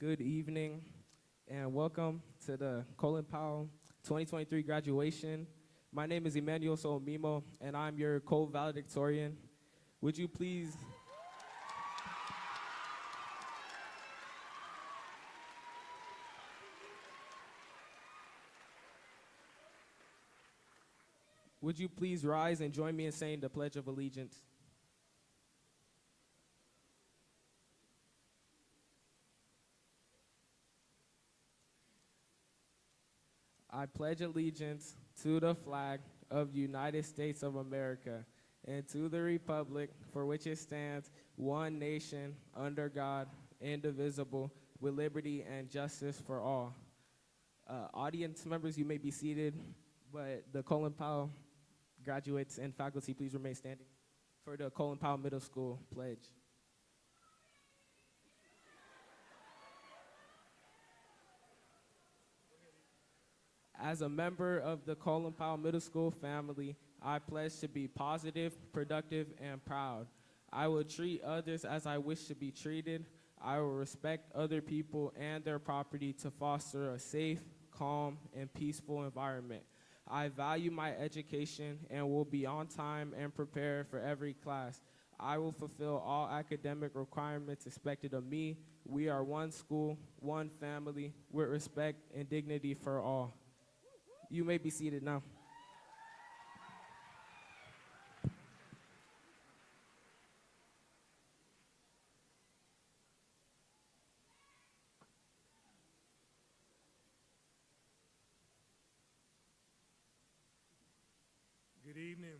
Good evening, and welcome to the Colin Powell 2023 graduation. My name is Emmanuel Solomimo, and I'm your co-valedictorian. Would you please rise and join me in saying the Pledge of Allegiance? I pledge allegiance to the flag of the United States of America and to the republic for which it stands, one nation, under God, indivisible, with liberty and justice for all. Audience members, you may be seated, but the Colin Powell graduates and faculty, please remain standing for the Colin Powell Middle School pledge. As a member of the Colin Powell Middle School family, I pledge to be positive, productive, and proud. I will treat others as I wish to be treated. I will respect other people and their property to foster a safe, calm, and peaceful environment. I value my education and will be on time and prepared for every class. I will fulfill all academic requirements expected of me. We are one school, one family, with respect and dignity for all. You may be seated now. Good evening.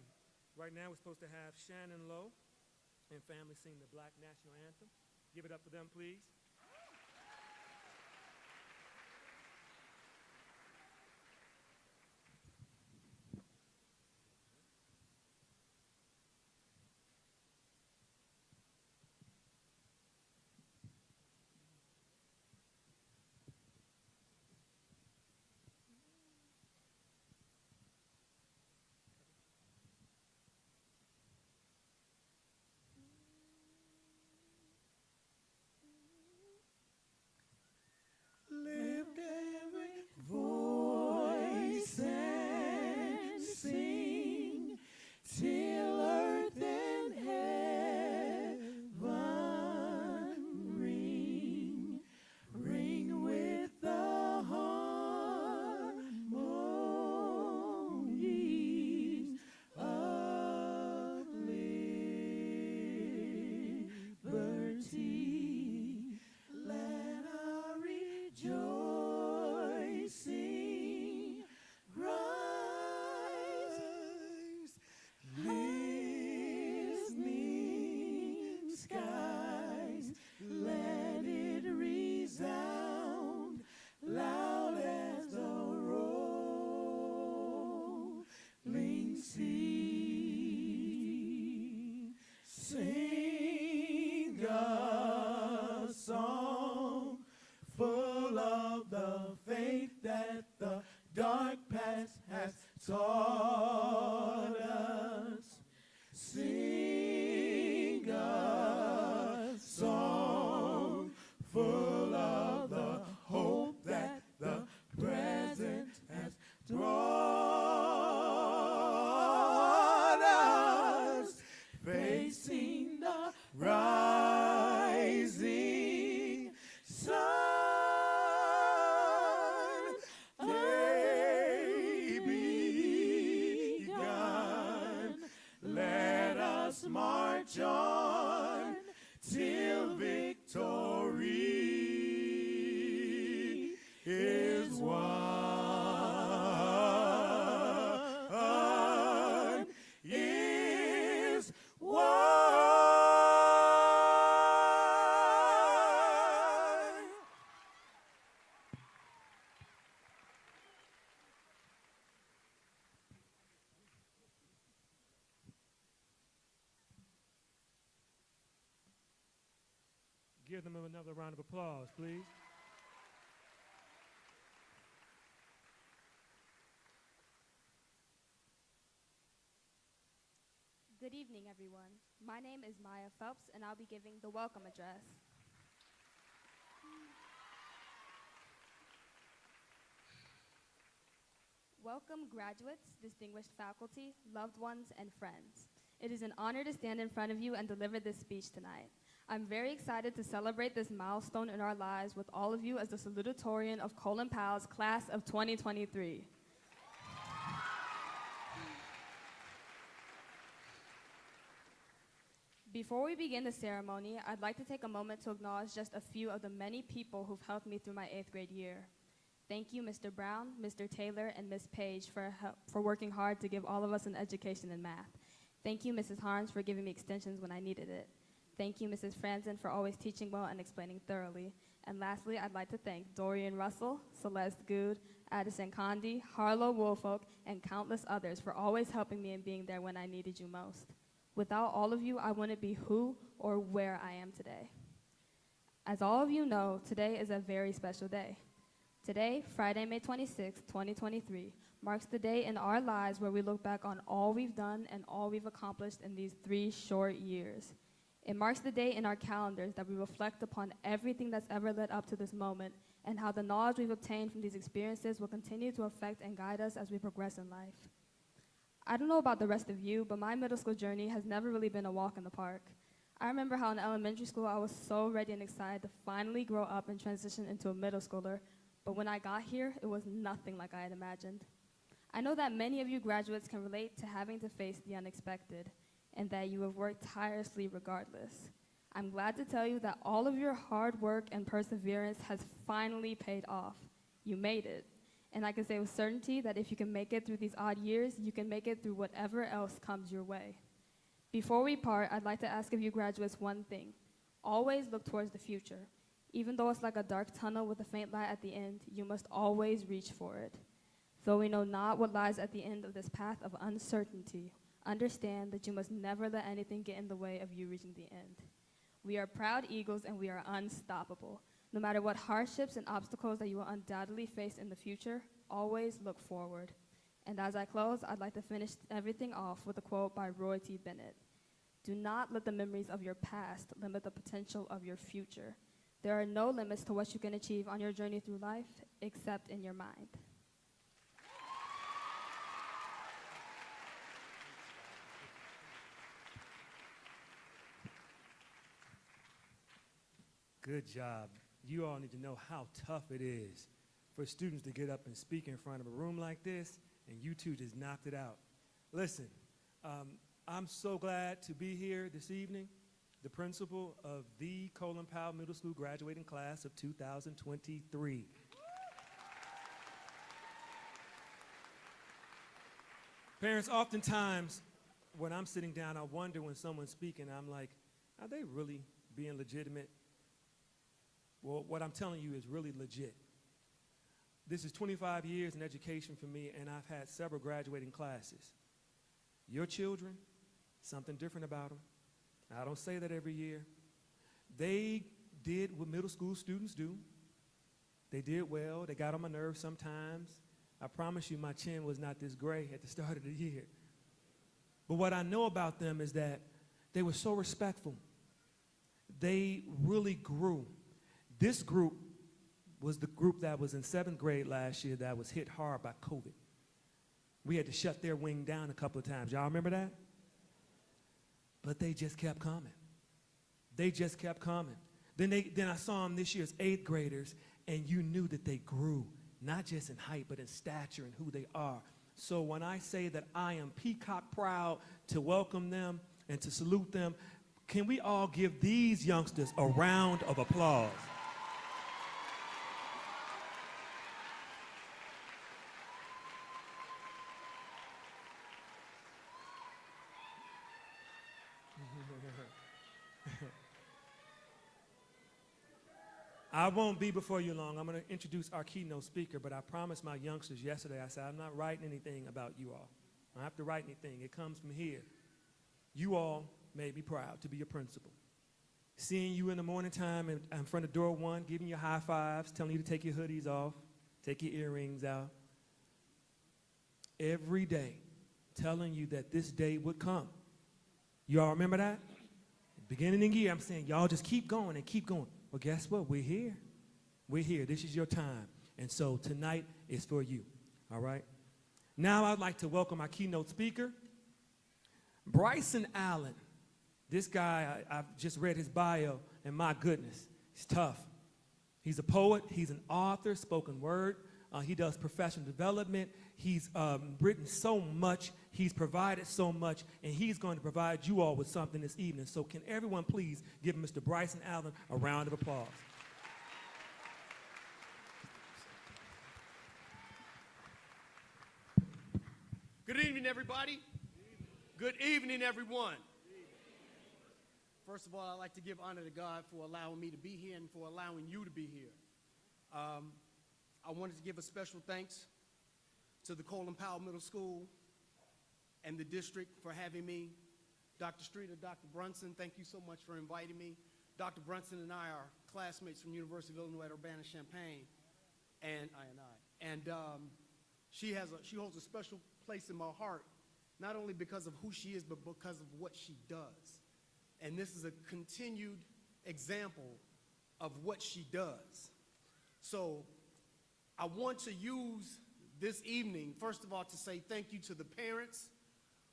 Right now we're supposed to have Shannon Lowe and family sing the Black National Anthem. Give it up for them, please. Lift every voice and sing till earth and heaven ring, ring with the harmonies of liberty. Let our rejoicing rise, listening skies, let it resound loud as the rolling sea. Sing a song full of the faith that the dark past has taught us. Sing a song full of the hope that the present has brought us. Facing the rising sun, day begun. Let us march on till victory is won. Is won. Give them another round of applause, please. Good evening, everyone. My name is Maya Phelps, and I'll be giving the welcome address. Welcome, graduates, distinguished faculty, loved ones, and friends. It is an honor to stand in front of you and deliver this speech tonight. I'm very excited to celebrate this milestone in our lives with all of you as the salutatorian of Colin Powell's class of 2023. Before we begin the ceremony, I'd like to take a moment to acknowledge just a few of the many people who've helped me through my 8th grade year. Thank you, Mr. Brown, Mr. Taylor, and Ms. Page for working hard to give all of us an education in math. Thank you, Mrs. Harms, for giving me extensions when I needed it. Thank you, Mrs. Franzen, for always teaching well and explaining thoroughly. And lastly, I'd like to thank Dorian Russell, Celeste Good, Addison Condi, Harlow Woolfolk, and countless others for always helping me and being there when I needed you most. Without all of you, I wouldn't be who or where I am today. As all of you know, today is a very special day. Today, Friday, May 26, 2023, marks the day in our lives where we look back on all we've done and all we've accomplished in these 3 short years. It marks the day in our calendars that we reflect upon everything that's ever led up to this moment and how the knowledge we've obtained from these experiences will continue to affect and guide us as we progress in life. I don't know about the rest of you, but my middle school journey has never really been a walk in the park. I remember how in elementary school I was so ready and excited to finally grow up and transition into a middle schooler, but when I got here, it was nothing like I had imagined. I know that many of you graduates can relate to having to face the unexpected, and that you have worked tirelessly regardless. I'm glad to tell you that all of your hard work and perseverance has finally paid off. You made it. And I can say with certainty that if you can make it through these odd years, you can make it through whatever else comes your way. Before we part, I'd like to ask of you graduates one thing. Always look towards the future. Even though it's like a dark tunnel with a faint light at the end, you must always reach for it. Though we know not what lies at the end of this path of uncertainty, understand that you must never let anything get in the way of you reaching the end. We are proud Eagles and we are unstoppable. No matter what hardships and obstacles that you will undoubtedly face in the future, always look forward. And as I close, I'd like to finish everything off with a quote by Roy T. Bennett. Do not let the memories of your past limit the potential of your future. There are no limits to what you can achieve on your journey through life except in your mind. Good job. You all need to know how tough it is for students to get up and speak in front of a room like this, and you two just knocked it out. Listen, I'm so glad to be here this evening, the principal of the Colin Powell Middle School graduating class of 2023. Parents, oftentimes when I'm sitting down, I wonder when someone's speaking, I'm like, are they really being legitimate? Well, what I'm telling you is really legit. This is 25 years in education for me, and I've had several graduating classes. Your children, something different about them. I don't say that every year. They did what middle school students do. They did well. They got on my nerves sometimes. I promise you my chin was not this gray at the start of the year. But what I know about them is that they were so respectful. They really grew. This group was the group that was in 7th grade last year that was hit hard by COVID. We had to shut their wing down a couple of times. Y'all remember that? But they just kept coming. They just kept coming. Then I saw them this year as 8th graders, and you knew that they grew, not just in height, but in stature and who they are. So when I say that I am peacock proud to welcome them and to salute them, can we all give these youngsters a round of applause? I won't be before you long. I'm going to introduce our keynote speaker, but I promised my youngsters yesterday, I said, I'm not writing anything about you all. I don't have to write anything. It comes from here. You all made me proud to be your principal. Seeing you in the morning time in front of door 1, giving you high fives, telling you to take your hoodies off, take your earrings out. Every day, telling you that this day would come. You all remember that? Beginning of the year, I'm saying, y'all just keep going and keep going. Well, guess what? We're here. We're here. This is your time. And so tonight is for you, all right? Now I'd like to welcome our keynote speaker, Bryson Allen. This guy, I've just read his bio, and my goodness, he's tough. He's a poet, he's an author, spoken word. He does professional development. He's written so much, he's provided so much, and he's going to provide you all with something this evening. So can everyone please give Mr. Bryson Allen a round of applause. Good evening, everybody. Good evening, everyone. First of all, I'd like to give honor to God for allowing me to be here and for allowing you to be here. I wanted to give a special thanks to the Colin Powell Middle School and the district for having me. Dr. Streeter, Dr. Brunson, thank you so much for inviting me. Dr. Brunson and I are classmates from University of Illinois at Urbana-Champaign, and she holds a special place in my heart, not only because of who she is, but because of what she does. And this is a continued example of what she does. So I want to use this evening, first of all, to say thank you to the parents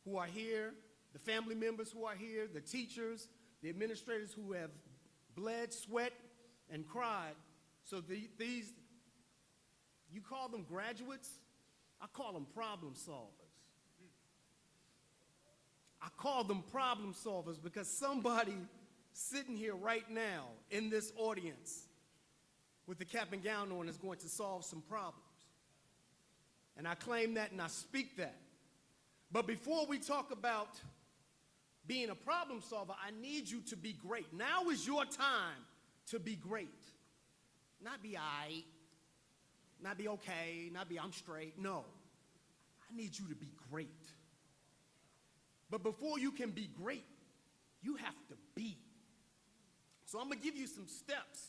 who are here, the family members who are here, the teachers, the administrators who have bled, sweat, and cried. So these, you call them graduates, I call them problem solvers. I call them problem solvers because somebody sitting here right now in this audience with the cap and gown on is going to solve some problems. And I claim that and I speak that. But before we talk about being a problem solver, I need you to be great. Now is your time to be great. Not be aight, not be okay, not be I'm straight. No, I need you to be great. But before you can be great, you have to be. So I'm going to give you some steps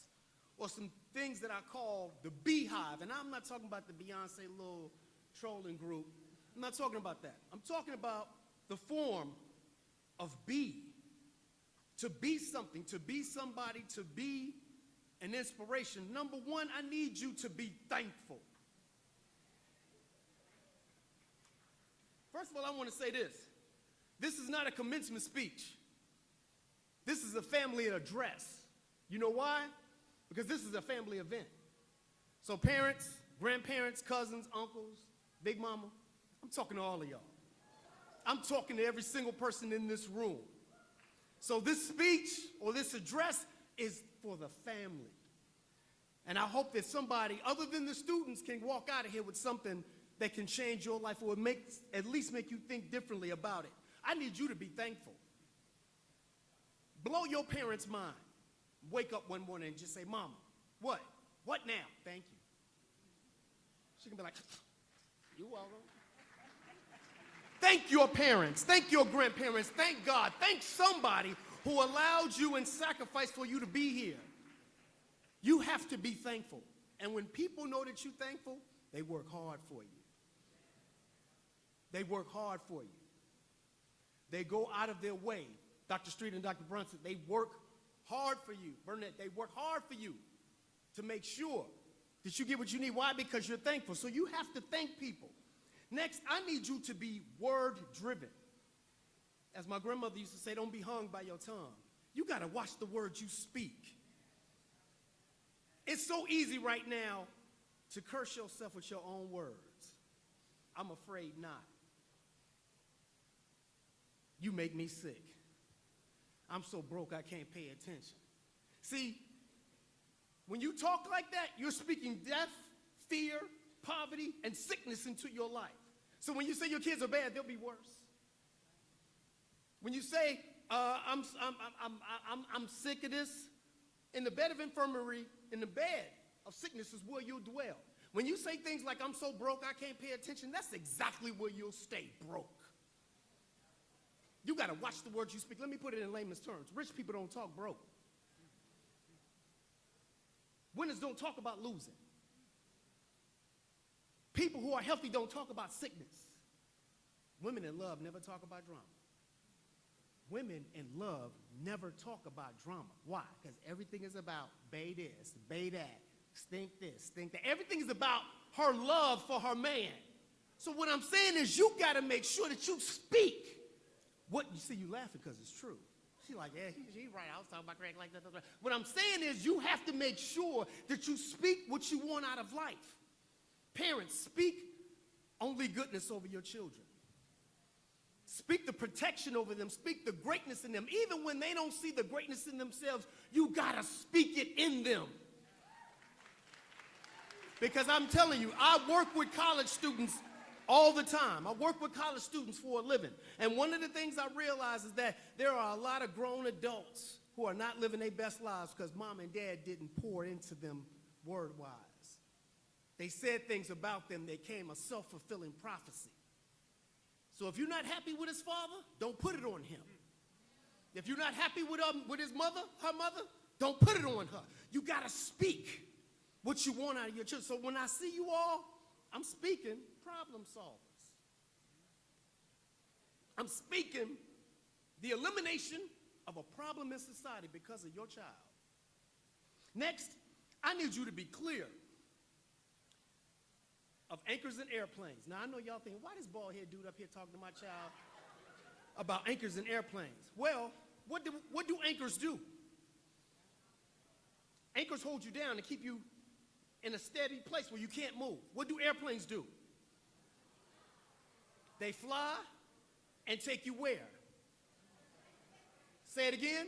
or some things that I call the beehive. And I'm not talking about the Beyonce little trolling group. I'm not talking about that. I'm talking about the form of be. To be something, to be somebody, to be an inspiration. Number one, I need you to be thankful. First of all, I want to say this. This is not a commencement speech. This is a family address. You know why? Because this is a family event. So parents, grandparents, cousins, uncles, big mama, I'm talking to all of y'all. I'm talking to every single person in this room. So this speech or this address is for the family. And I hope that somebody other than the students can walk out of here with something that can change your life or at least make you think differently about it. I need you to be thankful. Blow your parents' mind. Wake up one morning and just say, Mama, what? What now? Thank you. She can be like, you welcome. Thank your parents. Thank your grandparents. Thank God. Thank somebody who allowed you and sacrificed for you to be here. You have to be thankful. And when people know that you're thankful, they work hard for you. They work hard for you. They go out of their way. Dr. Street and Dr. Brunson, they work hard for you. Burnett, they work hard for you to make sure that you get what you need. Why? Because you're thankful. So you have to thank people. Next, I need you to be word-driven. As my grandmother used to say, don't be hung by your tongue. You got to watch the words you speak. It's so easy right now to curse yourself with your own words. I'm afraid not. You make me sick. I'm so broke I can't pay attention. See, when you talk like that, you're speaking death, fear, poverty, and sickness into your life. So when you say your kids are bad, they'll be worse. When you say, I'm sick of this, in the bed of infirmary, in the bed of sickness is where you'll dwell. When you say things like, I'm so broke I can't pay attention, that's exactly where you'll stay, broke. You got to watch the words you speak. Let me put it in layman's terms. Rich people don't talk broke. Winners don't talk about losing. People who are healthy don't talk about sickness. Women in love never talk about drama. Women in love never talk about drama. Why? Because everything is about bay this, bay that, stink this, stink that. Everything is about her love for her man. So what I'm saying is you got to make sure that you speak. What you see, you laughing because it's true. She's like, yeah, he's right. I was talking about Greg like that. What I'm saying is you have to make sure that you speak what you want out of life. Parents, speak only goodness over your children. Speak the protection over them. Speak the greatness in them. Even when they don't see the greatness in themselves, you got to speak it in them. Because I'm telling you, I work with college students all the time. I work with college students for a living. And one of the things I realize is that there are a lot of grown adults who are not living their best lives because mom and dad didn't pour into them word-wise. They said things about them that came a self-fulfilling prophecy. So if you're not happy with his father, don't put it on him. If you're not happy with his mother, her mother, don't put it on her. You got to speak what you want out of your children. So when I see you all, I'm speaking problem solvers. I'm speaking the elimination of a problem in society because of your child. Next, I need you to be clear of anchors and airplanes. Now, I know y'all thinking, why this bald head dude up here talking to my child about anchors and airplanes? Well, what do anchors do? Anchors hold you down and keep you in a steady place where you can't move. What do airplanes do? They fly and take you where? Say it again.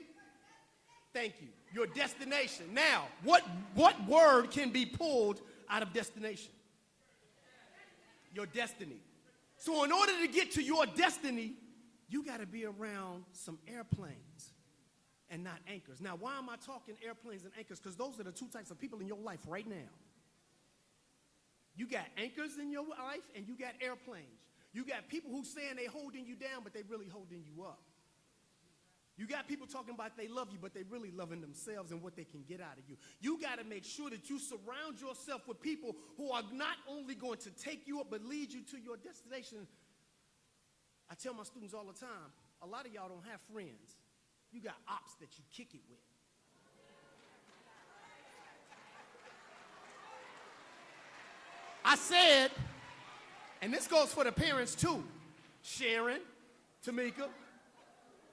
Thank you. Your destination. Now, what word can be pulled out of destination? Your destiny. So in order to get to your destiny, you got to be around some airplanes and not anchors. Now, why am I talking airplanes and anchors? Because those are the two types of people in your life right now. You got anchors in your life and you got airplanes. You got people who saying they holding you down, but they really holding you up. You got people talking about they love you, but they really loving themselves and what they can get out of you. You got to make sure that you surround yourself with people who are not only going to take you up, but lead you to your destination. I tell my students all the time, a lot of y'all don't have friends. You got ops that you kick it with. I said, and this goes for the parents too, Sharon, Tamika,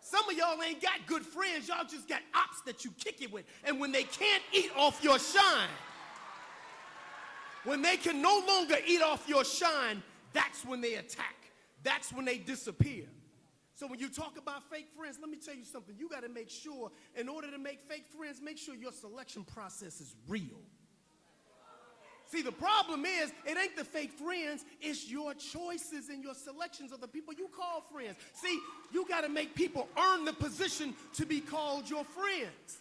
some of y'all ain't got good friends. Y'all just got ops that you kick it with. And when they can't eat off your shine, when they can no longer eat off your shine, that's when they attack. That's when they disappear. So when you talk about fake friends, let me tell you something. You got to make sure, in order to make fake friends, make sure your selection process is real. See, the problem is, it ain't the fake friends, it's your choices and your selections of the people you call friends. See, you got to make people earn the position to be called your friends.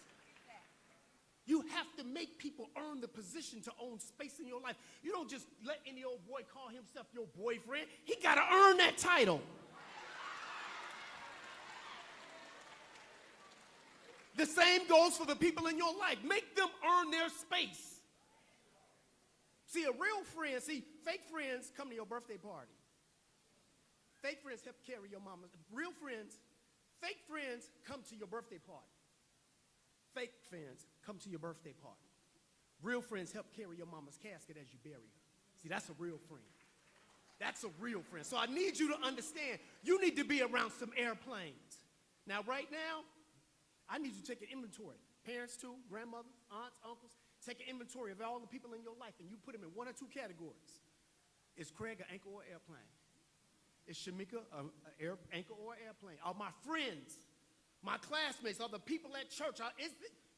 You have to make people earn the position to own space in your life. You don't just let any old boy call himself your boyfriend. He got to earn that title. The same goes for the people in your life. Make them earn their space. See, a real friend, fake friends come to your birthday party. Fake friends help carry your mama. Real friends, fake friends come to your birthday party. Fake friends come to your birthday party. Real friends help carry your mama's casket as you bury her. See, that's a real friend. That's a real friend. So I need you to understand, you need to be around some airplanes. Now, right now, I need you to take an inventory. Parents too, grandmothers, aunts, uncles. Take an inventory of all the people in your life and you put them in one or two categories. Is Craig an anchor or airplane? Is Shamika an anchor or airplane? Are my friends, my classmates, are the people at church?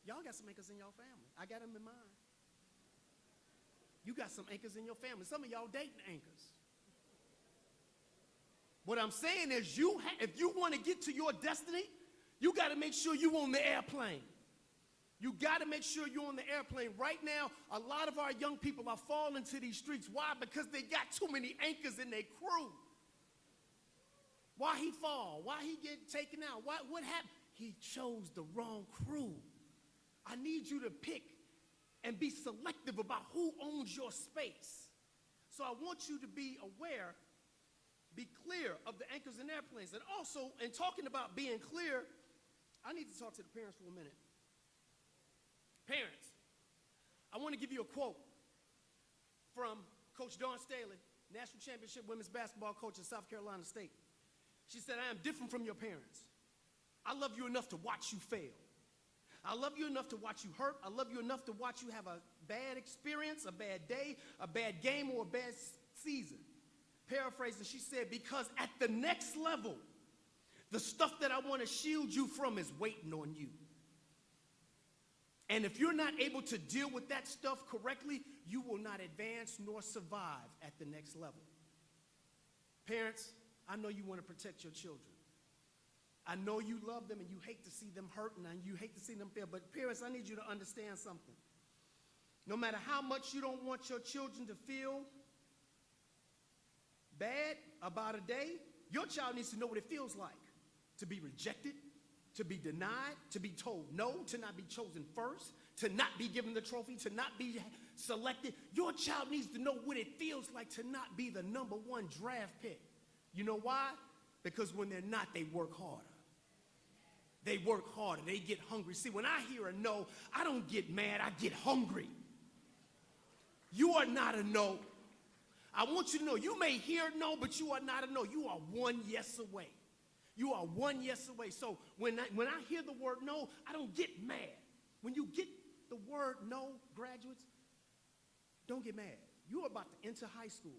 Y'all got some anchors in your family. I got them in mine. You got some anchors in your family. Some of y'all dating anchors. What I'm saying is if you want to get to your destiny, you got to make sure you on the airplane. You got to make sure you're on the airplane. Right now, a lot of our young people are falling to these streets. Why? Because they got too many anchors in their crew. Why he fall? Why he get taken out? What happened? He chose the wrong crew. I need you to pick and be selective about who owns your space. So I want you to be aware, be clear of the anchors and airplanes. And also, in talking about being clear, I need to talk to the parents for a minute. Parents, I want to give you a quote from Coach Dawn Staley national championship women's basketball coach at South Carolina State. She said, I am different from your parents. I love you enough to watch you fail. I love you enough to watch you hurt. I love you enough to watch you have a bad experience, a bad day, a bad game, or a bad season. Paraphrasing, she said, because at the next level, the stuff that I want to shield you from is waiting on you. And if you're not able to deal with that stuff correctly, you will not advance nor survive at the next level. Parents, I know you want to protect your children. I know you love them and you hate to see them hurt and you hate to see them fail. But parents, I need you to understand something. No matter how much you don't want your children to feel bad about a day, your child needs to know what it feels like to be rejected, to be denied, to be told no, to not be chosen first, to not be given the trophy, to not be selected. Your child needs to know what it feels like to not be the number one draft pick. You know why? Because when they're not, they work harder. They work harder. They get hungry. See, when I hear a no, I don't get mad. I get hungry. You are not a no. I want you to know, you may hear no, but you are not a no. You are one yes away. You are one yes away. So when I hear the word no, I don't get mad. When you get the word no, graduates, don't get mad. You're about to enter high school.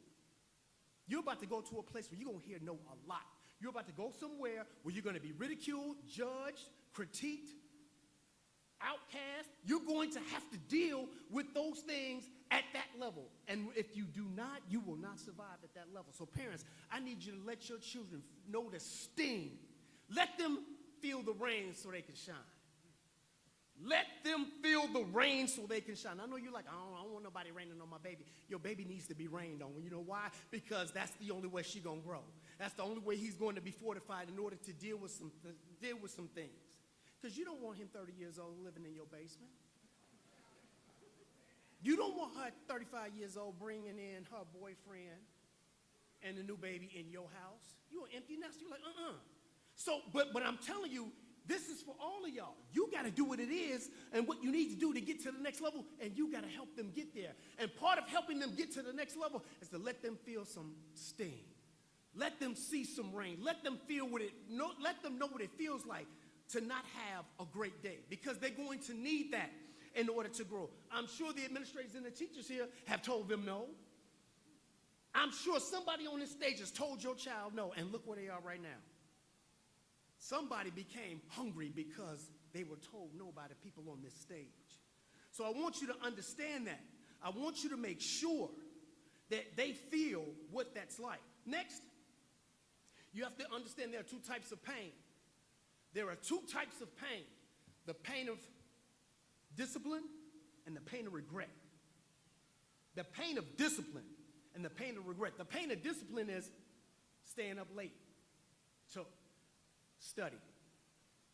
You're about to go to a place where you're going to hear no a lot. You're about to go somewhere where you're going to be ridiculed, judged, critiqued, outcast. You're going to have to deal with those things at that level. And if you do not, you will not survive at that level. So parents, I need you to let your children know the sting. Let them feel the rain so they can shine. Let them feel the rain so they can shine. I know you're like, I don't want nobody raining on my baby. Your baby needs to be rained on. You know why? Because that's the only way she's going to grow. That's the only way he's going to be fortified in order to deal with some things. Because you don't want him 30 years old living in your basement. You don't want her 35 years old bringing in her boyfriend and the new baby in your house. You're an empty nest. You're like, So, but I'm telling you, this is for all of y'all. You got to do what it is and what you need to do to get to the next level, and you got to help them get there. And part of helping them get to the next level is to let them feel some sting. Let them see some rain. Let them let them know what it feels like to not have a great day, because they're going to need that in order to grow. I'm sure the administrators and the teachers here have told them no. I'm sure somebody on this stage has told your child no, and look where they are right now. Somebody became hungry because they were told no by the people on this stage. So I want you to understand that. I want you to make sure that they feel what that's like. Next, you have to understand there are two types of pain. There are two types of pain: the pain of discipline and the pain of regret. The pain of discipline and the pain of regret. The pain of discipline is staying up late to study,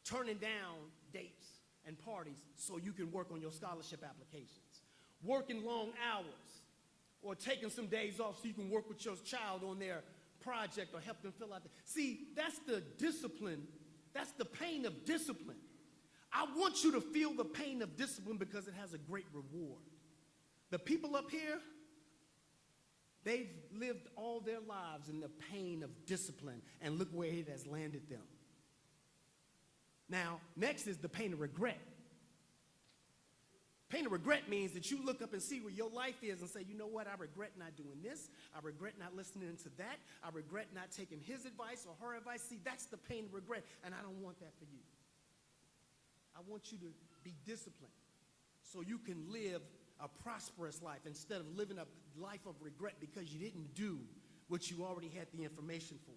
turning down dates and parties so you can work on your scholarship applications, working long hours, or taking some days off so you can work with your child on their project or help them fill out. See, that's the discipline. That's the pain of discipline. I want you to feel the pain of discipline because it has a great reward. The people up here, they've lived all their lives in the pain of discipline, and look where it has landed them. Now, next is the pain of regret. Pain of regret means that you look up and see where your life is and say, you know what, I regret not doing this. I regret not listening to that. I regret not taking his advice or her advice. See, that's the pain of regret, and I don't want that for you. I want you to be disciplined so you can live a prosperous life instead of living a life of regret because you didn't do what you already had the information for.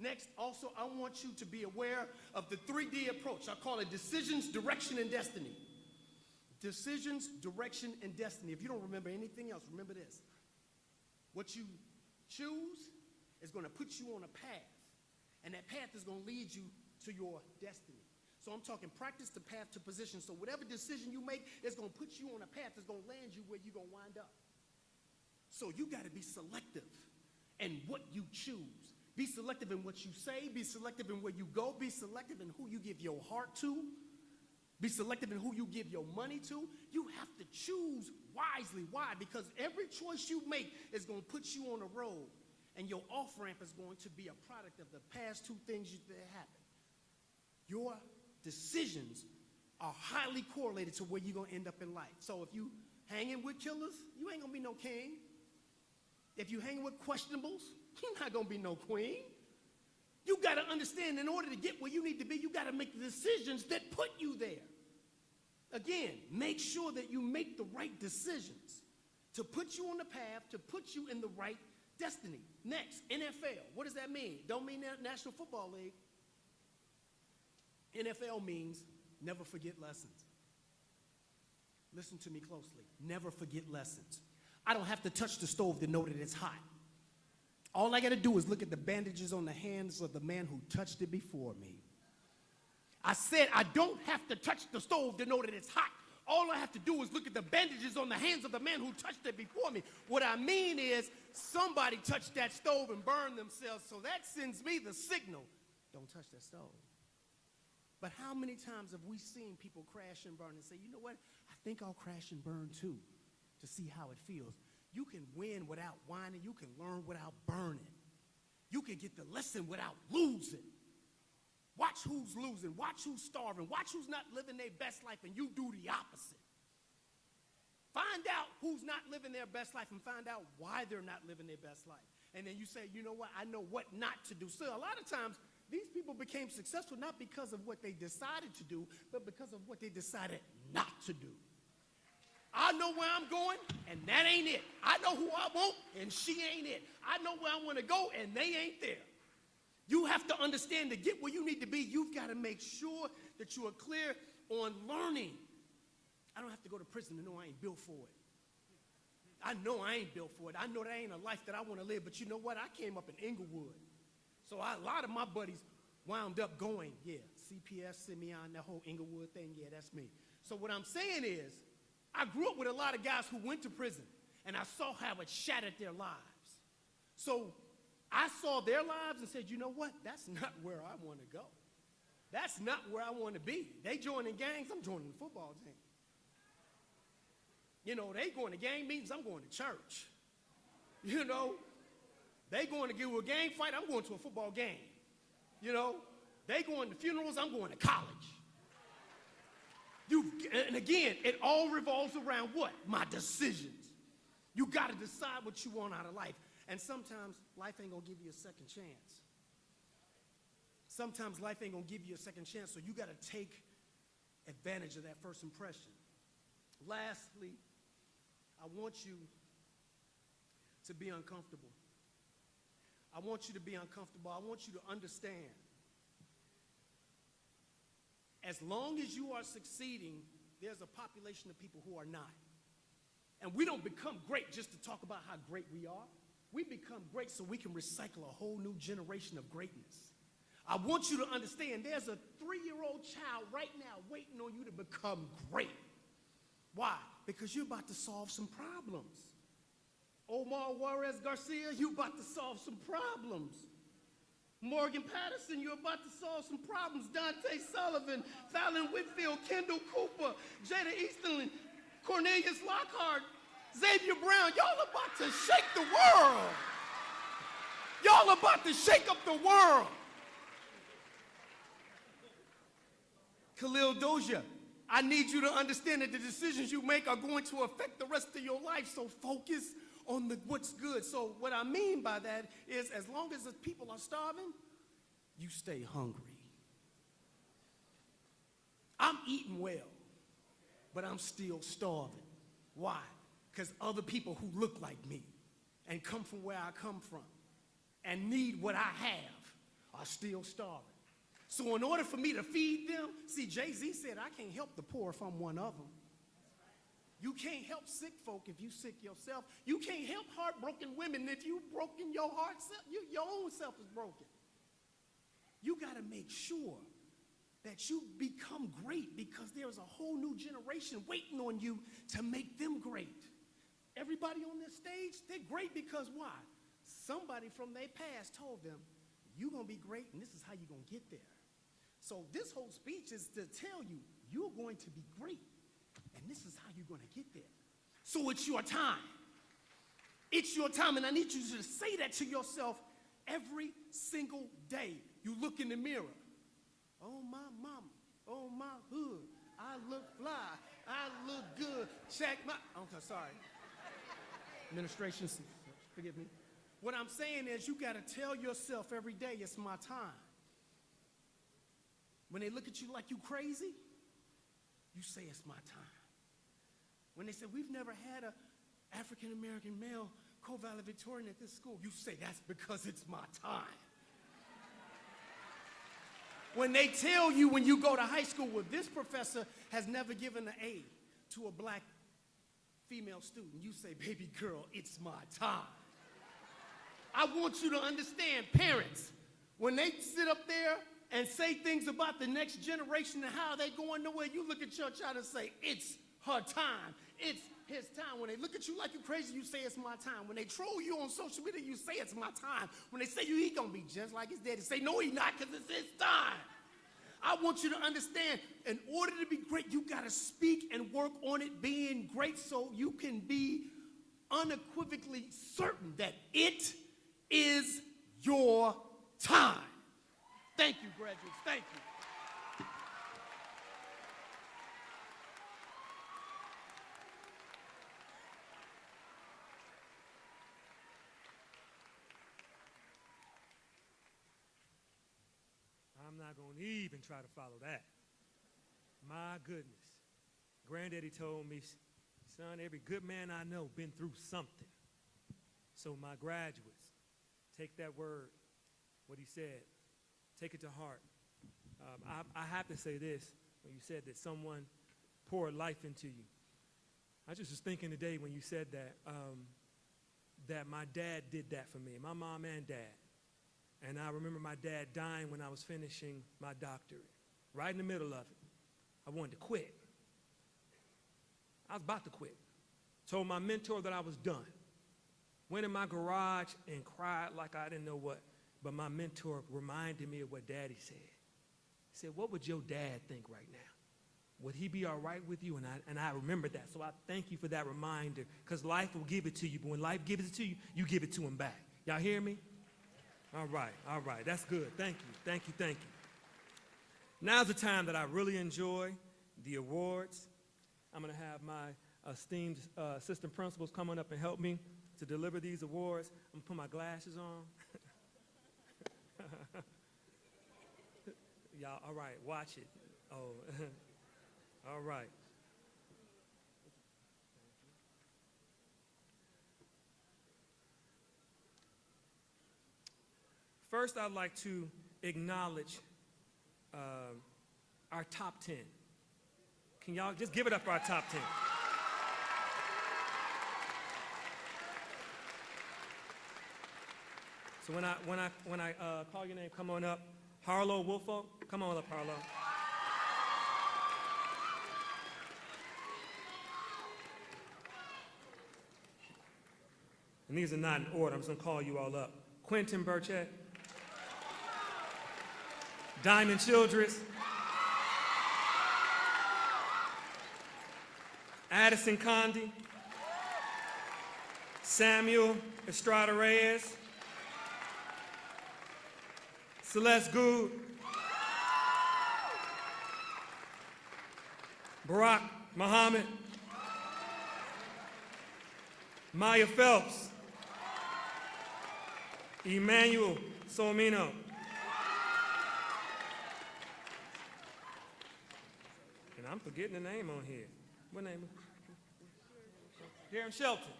Next, also, I want you to be aware of the 3D approach. I call it decisions, direction, and destiny. Decisions, direction, and destiny. If you don't remember anything else, remember this. What you choose is going to put you on a path, and that path is going to lead you to your destiny. So I'm talking practice to path to position. So whatever decision you make is going to put you on a path that's going to land you where you're going to wind up. So you got to be selective in what you choose. Be selective in what you say. Be selective in where you go. Be selective in who you give your heart to. Be selective in who you give your money to. You have to choose wisely. Why? Because every choice you make is going to put you on a road, and your off-ramp is going to be a product of the past two things that happened. Your decisions are highly correlated to where you're going to end up in life. So if you hanging with killers, you ain't going to be no king. If you hanging with questionables, you're not going to be no queen. You got to understand, in order to get where you need to be, you got to make the decisions that put you there. Again, make sure that you make the right decisions to put you on the path, to put you in the right destiny. Next, NFL. What does that mean? Don't mean National Football League. NFL means never forget lessons. Listen to me closely. Never forget lessons. I don't have to touch the stove to know that it's hot. All I got to do is look at the bandages on the hands of the man who touched it before me. I said I don't have to touch the stove to know that it's hot. All I have to do is look at the bandages on the hands of the man who touched it before me. What I mean is somebody touched that stove and burned themselves, so that sends me the signal, don't touch that stove. But how many times have we seen people crash and burn and say, you know what, I think I'll crash and burn too, to see how it feels. You can win without whining. You can learn without burning. You can get the lesson without losing. Watch who's losing. Watch who's starving. Watch who's not living their best life, and you do the opposite. Find out who's not living their best life and find out why they're not living their best life. And then you say, you know what, I know what not to do. So a lot of times, these people became successful not because of what they decided to do, but because of what they decided not to do. I know where I'm going, and that ain't it. I know who I want, and she ain't it. I know where I want to go, and they ain't there. You have to understand, to get where you need to be, you've got to make sure that you are clear on learning. I don't have to go to prison to know I ain't built for it. I know I ain't built for it. I know that ain't a life that I want to live, but you know what? I came up in Inglewood. So a lot of my buddies wound up going, yeah, CPS, Simeon, that whole Inglewood thing, yeah, that's me. So what I'm saying is, I grew up with a lot of guys who went to prison, and I saw how it shattered their lives. So I saw their lives and said, you know what? That's not where I want to go. That's not where I want to be. They joining gangs, I'm joining the football team. You know, they going to gang meetings, I'm going to church. You know, they going to get to a gang fight, I'm going to a football game. You know, they going to funerals, I'm going to college. And again, it all revolves around what? My decisions. You got to decide what you want out of life. And sometimes life ain't going to give you a second chance. Sometimes life ain't going to give you a second chance, so you got to take advantage of that first impression. Lastly, I want you to be uncomfortable. I want you to be uncomfortable. I want you to understand. As long as you are succeeding, there's a population of people who are not. And we don't become great just to talk about how great we are. We become great so we can recycle a whole new generation of greatness. I want you to understand there's a 3-year-old child right now waiting on you to become great. Why? Because you're about to solve some problems. Omar Juarez Garcia, you're about to solve some problems. Morgan Patterson, you're about to solve some problems. Dante Sullivan, Fallon Whitfield, Kendall Cooper, Jada Easterlin, Cornelius Lockhart, Xavier Brown, y'all about to shake the world. Y'all about to shake up the world. Khalil Dozier, I need you to understand that the decisions you make are going to affect the rest of your life, so focus on what's good. So what I mean by that is, as long as the people are starving, you stay hungry. I'm eating well, but I'm still starving. Why? Because other people who look like me and come from where I come from and need what I have are still starving. So in order for me to feed them, see, Jay-Z said, I can't help the poor if I'm one of them. You can't help sick folk if you sick yourself. You can't help heartbroken women if you broken your heart. Your own self is broken. You got to make sure that you become great, because there's a whole new generation waiting on you to make them great. Everybody on this stage, they're great because why? Somebody from their past told them, you're going to be great, and this is how you're going to get there. So this whole speech is to tell you, you're going to be great. And this is how you're going to get there. So it's your time. It's your time. And I need you to say that to yourself every single day. You look in the mirror. Oh, my mama. Oh, my hood. I look fly. I look good. Check my... Okay, sorry. Administration, forgive me. What I'm saying is you got to tell yourself every day, it's my time. When they look at you like you crazy, you say it's my time. When they say, we've never had an African-American male co-valedictorian at this school, you say, that's because it's my time. When they tell you when you go to high school, well, this professor has never given an A to a black female student, you say, baby girl, it's my time. I want you to understand, parents, when they sit up there and say things about the next generation and how they going nowhere, you look at your child and say, it's her time. It's his time. When they look at you like you're crazy, you say, it's my time. When they troll you on social media, you say, it's my time. When they say he gonna be just like his daddy, say, no, he not, because it's his time. I want you to understand, in order to be great, you got to speak and work on it being great so you can be unequivocally certain that it is your time. Thank you, graduates. Thank you. I'm not going to even try to follow that. My goodness. Granddaddy told me, son, every good man I know been through something. So my graduates, take that word, what he said, take it to heart. I have to say this, when you said that someone poured life into you. I just was thinking today when you said that, that my dad did that for me, my mom and dad. And I remember my dad dying when I was finishing my doctorate, right in the middle of it. I wanted to quit. I was about to quit. Told my mentor that I was done. Went in my garage and cried like I didn't know what. But my mentor reminded me of what Daddy said. He said, what would your dad think right now? Would he be all right with you? And I remembered that. So I thank you for that reminder, because life will give it to you. But when life gives it to you, you give it to him back. Y'all hear me? All right. That's good. Thank you. Now's the time that I really enjoy the awards. I'm going to have my esteemed assistant principals come on up and help me to deliver these awards. I'm going to put my glasses on. Y'all, all right, watch it. Oh, all right. First, I'd like to acknowledge our top 10. Can y'all just give it up for our top 10? So when I call your name, come on up. Harlow Wolfo, come on up, Harlow. And these are not in order. I'm just gonna call you all up. Quentin Burchett. Diamond Childress. Addison Condi. Samuel Estrada Reyes. Celeste Good. Barack Muhammad. Maya Phelps. Emmanuel Solomino. And I'm forgetting the name on here. What name? Darren Shelton.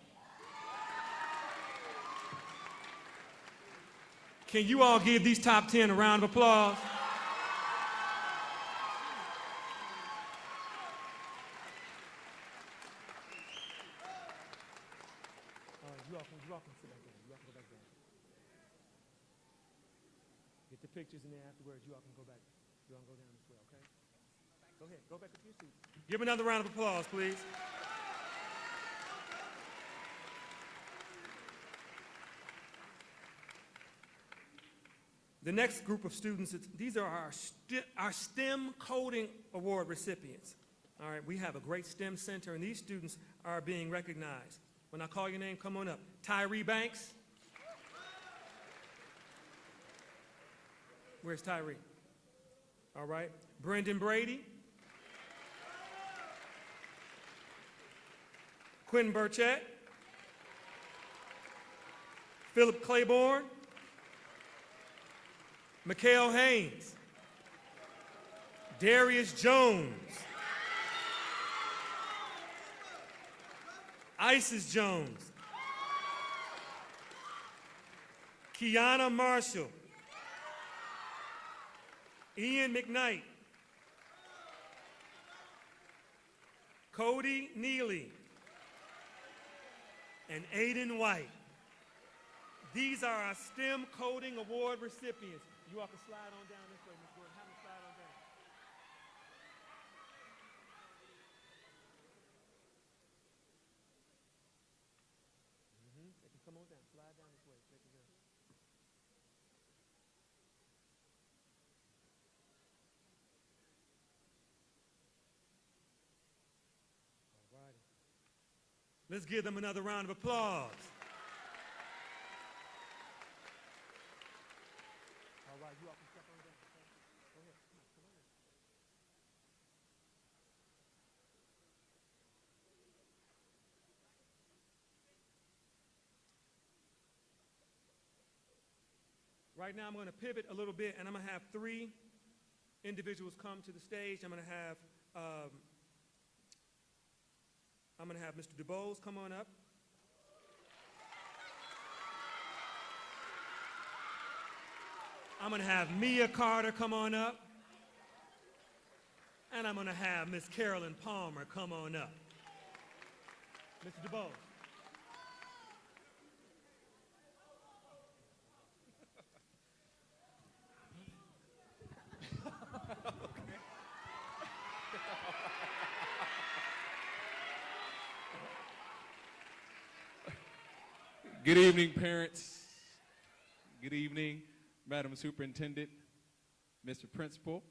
Can you all give these top 10 a round of applause? You all can sit back down. You all can go back down. Get the pictures, and then afterwards, you all can go back. You all can go down this way, okay? Go ahead. Go back to your seats. Give another round of applause, please. The next group of students, these are our STEM Coding Award recipients. All right, we have a great STEM center, and these students are being recognized. When I call your name, come on up. Tyree Banks. Where's Tyree? All right. Brendan Brady. Quentin Burchett. Philip Claiborne. Mikhail Haynes. Darius Jones. Isis Jones. Kiana Marshall. Ian McKnight. Cody Neely. And Aiden White. These are our STEM Coding Award recipients. You all can slide on down this way, Ms. Gordon. Have them slide on down. They can come on down. Slide down this way. They can go. All righty. Let's give them another round of applause. All right, you all can step on down. Go ahead. Come on in. Right now, I'm going to pivot a little bit, and I'm going to have 3 individuals come to the stage. I'm going to have Mr. DuBose come on up. I'm going to have Mia Carter come on up. And I'm going to have Miss Carolyn Palmer come on up. Mr. DuBose. Good evening, parents. Good evening, Madam Superintendent, Mr. Principal,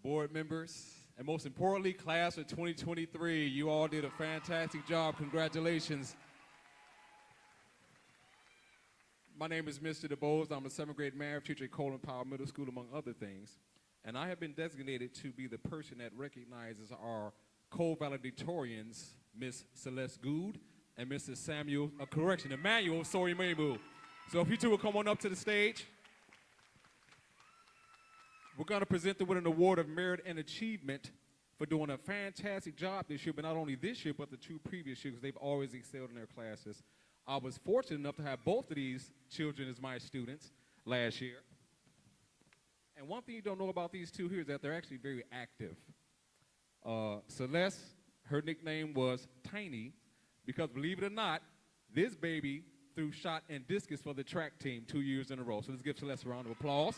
board members, and most importantly, class of 2023. You all did a fantastic job. Congratulations. My name is Mr. DuBose. I'm a 7th grade math teacher at Colin Powell Middle School, among other things. And I have been designated to be the person that recognizes our co-valedictorians, Miss Celeste Good and Mr. Emmanuel Sori-Mabu. So if you two will come on up to the stage. We're going to present them with an award of merit and achievement for doing a fantastic job this year, but not only this year, but the 2 previous years, because they've always excelled in their classes. I was fortunate enough to have both of these children as my students last year. And one thing you don't know about these 2 here is that they're actually very active. Celeste, her nickname was Tiny, because believe it or not, this baby threw shot and discus for the track team 2 years in a row. So let's give Celeste a round of applause.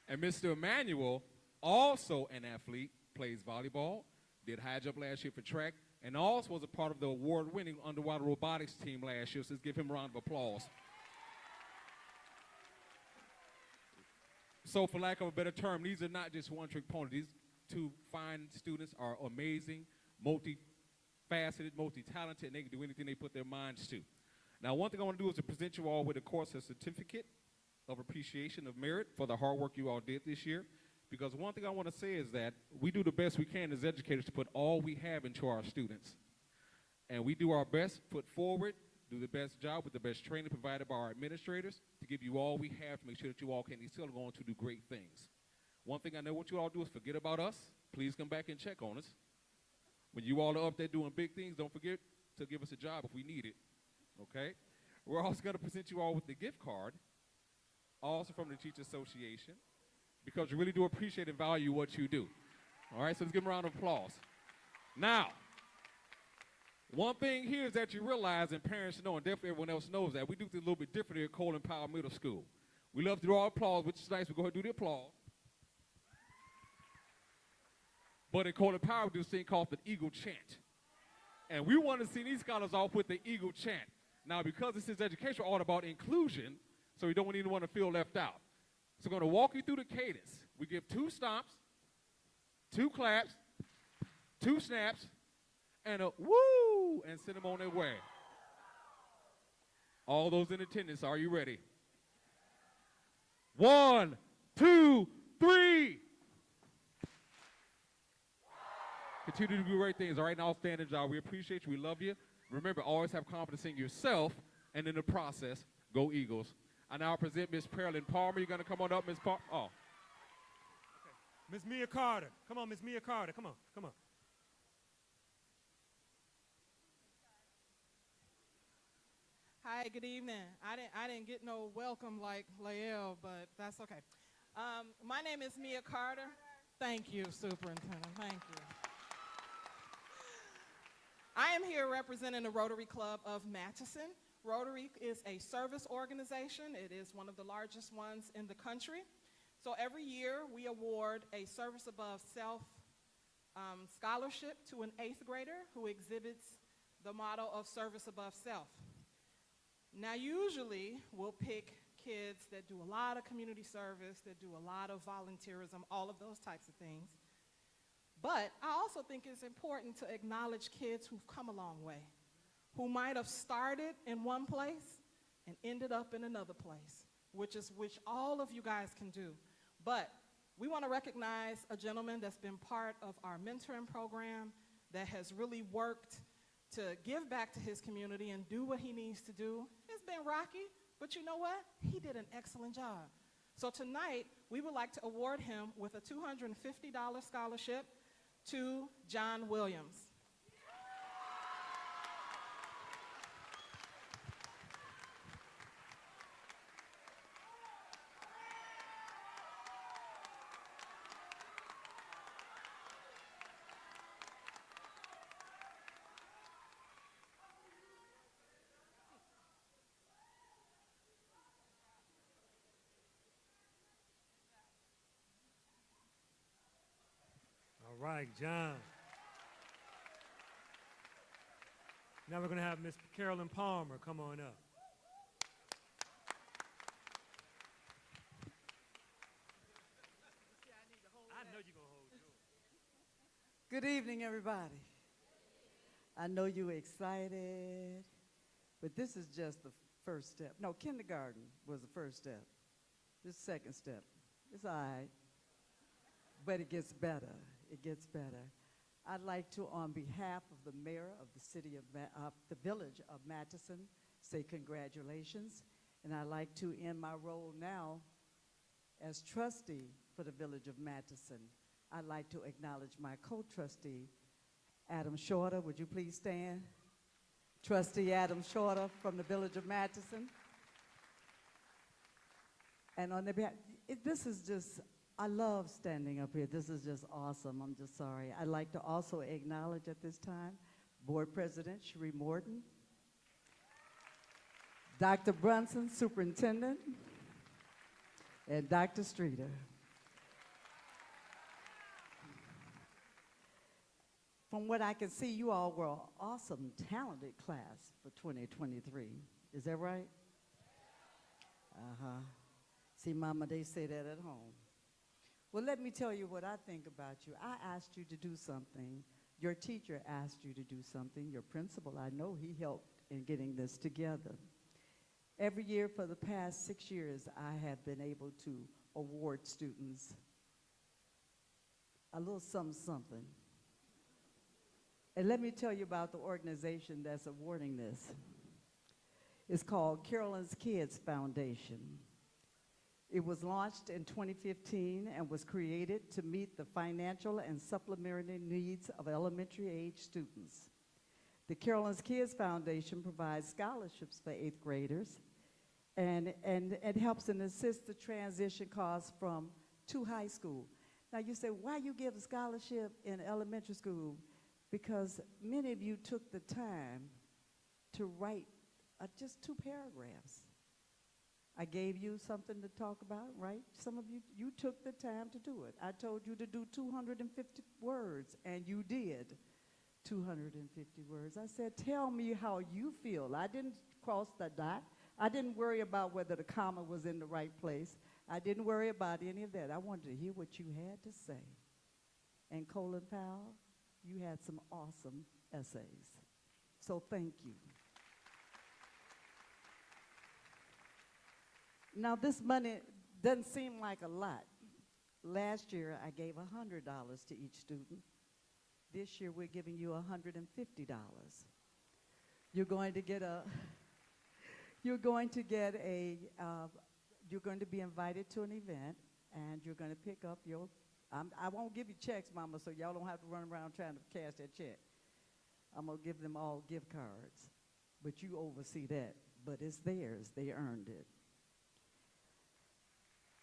And Mr. Emmanuel, also an athlete, plays volleyball, did high jump last year for track, and also was a part of the award-winning underwater robotics team last year. So let's give him a round of applause. So for lack of a better term, these are not just one-trick ponies. These 2 fine students are amazing, multifaceted, multi-talented, and they can do anything they put their minds to. Now, one thing I want to do is to present you all with, of course, a certificate of appreciation of merit for the hard work you all did this year. Because one thing I want to say is that we do the best we can as educators to put all we have into our students. And we do our best, put forward, do the best job with the best training provided by our administrators to give you all we have to make sure that you all can still go on to do great things. One thing I know what you all do is forget about us. Please come back and check on us. When you all are up there doing big things, don't forget to give us a job if we need it, okay? We're also going to present you all with the gift card, also from the Teacher Association, because we really do appreciate and value what you do. All right, so let's give them a round of applause. Now, one thing here is that you realize, and parents know, and definitely everyone else knows, that we do things a little bit different here at Colin Powell Middle School. We love to do our applause, which is nice. We'll go ahead and do the applause. But at Colin Powell, we do this thing called the Eagle Chant. And we want to see these scholars off with the Eagle Chant. Now, because this is education, all about inclusion, so we don't want anyone to feel left out. So we're going to walk you through the cadence. We give 2 stops, 2 claps, 2 snaps, and a woo, and send them on their way. All those in attendance, are you ready? 1, 2, 3. Continue to do great things. All right, now outstanding job. We appreciate you. We love you. Remember, always have confidence in yourself, and in the process, go Eagles. I now present Miss Carolyn Palmer. You're going to come on up, Miss Palmer. Oh. Okay. Miss Mia Carter. Come on, Miss Mia Carter. Come on, come on. Hi, good evening. I didn't get no welcome like Lael, but that's okay. My name is Mia Carter. Thank you, Superintendent. Thank you. I am here representing the Rotary Club of Matteson. Rotary is a service organization. It is one of the largest ones in the country. So every year we award a service above self scholarship to an 8th grader who exhibits the motto of service above self. Now usually we'll pick kids that do a lot of community service, that do a lot of volunteerism, all of those types of things. But I also think it's important to acknowledge kids who've come a long way, who might have started in one place and ended up in another place, which all of you guys can do. But we want to recognize a gentleman that's been part of our mentoring program, that has really worked to give back to his community and do what he needs to do. It's been rocky, but you know what? He did an excellent job. So tonight, we would like to award him with a $250 scholarship to John Williams. All right, John. Now we're going to have Miss Carolyn Palmer come on up. I know you're going to hold yours. Good evening, everybody. I know you're excited, but this is just the first step. No, kindergarten was the first step. This second step. It's all right, but it gets better. It gets better. I'd like to, on behalf of the mayor of the city of the village of Matteson, say congratulations. And I'd like to, in my role now as trustee for the village of Matteson, I'd like to acknowledge my co-trustee, Adam Shorter. Would you please stand? Trustee Adam Shorter from the village of Matteson. And on the behalf, this is just, I love standing up here. This is just awesome. I'm just sorry. I'd like to also acknowledge at this time Board President Cherie Morton, Dr. Brunson, Superintendent, and Dr. Streeter. From what I can see, you all were an awesome, talented class for 2023. Is that right? Uh-huh. See, Mama, they say that at home. Well, let me tell you what I think about you. I asked you to do something. Your teacher asked you to do something. Your principal, I know he helped in getting this together. Every year for the past 6 years, I have been able to award students a little something. And let me tell you about the organization that's awarding this. It's called Carolyn's Kids Foundation. It was launched in 2015 and was created to meet the financial and supplementary needs of elementary age students. The Carolyn's Kids Foundation provides scholarships for 8th graders, and it helps and assists the transition costs to high school. Now you say, why you give a scholarship in elementary school? Because many of you took the time to write just 2 paragraphs. I gave you something to talk about, right? Some of you took the time to do it. I told you to do 250 words, and you did. 250 words. I said, tell me how you feel. I didn't cross the dot. I didn't worry about whether the comma was in the right place. I didn't worry about any of that. I wanted to hear what you had to say. And Colin Powell, you had some awesome essays. So thank you. Now, this money doesn't seem like a lot. Last year, I gave $100 to each student. This year, we're giving you $150. You're going to get a, you're going to get a, you're going to be invited to an event, and you're going to pick up your, I won't give you checks, Mama, so y'all don't have to run around trying to cash that check. I'm going to give them all gift cards, but you oversee that. But it's theirs. They earned it.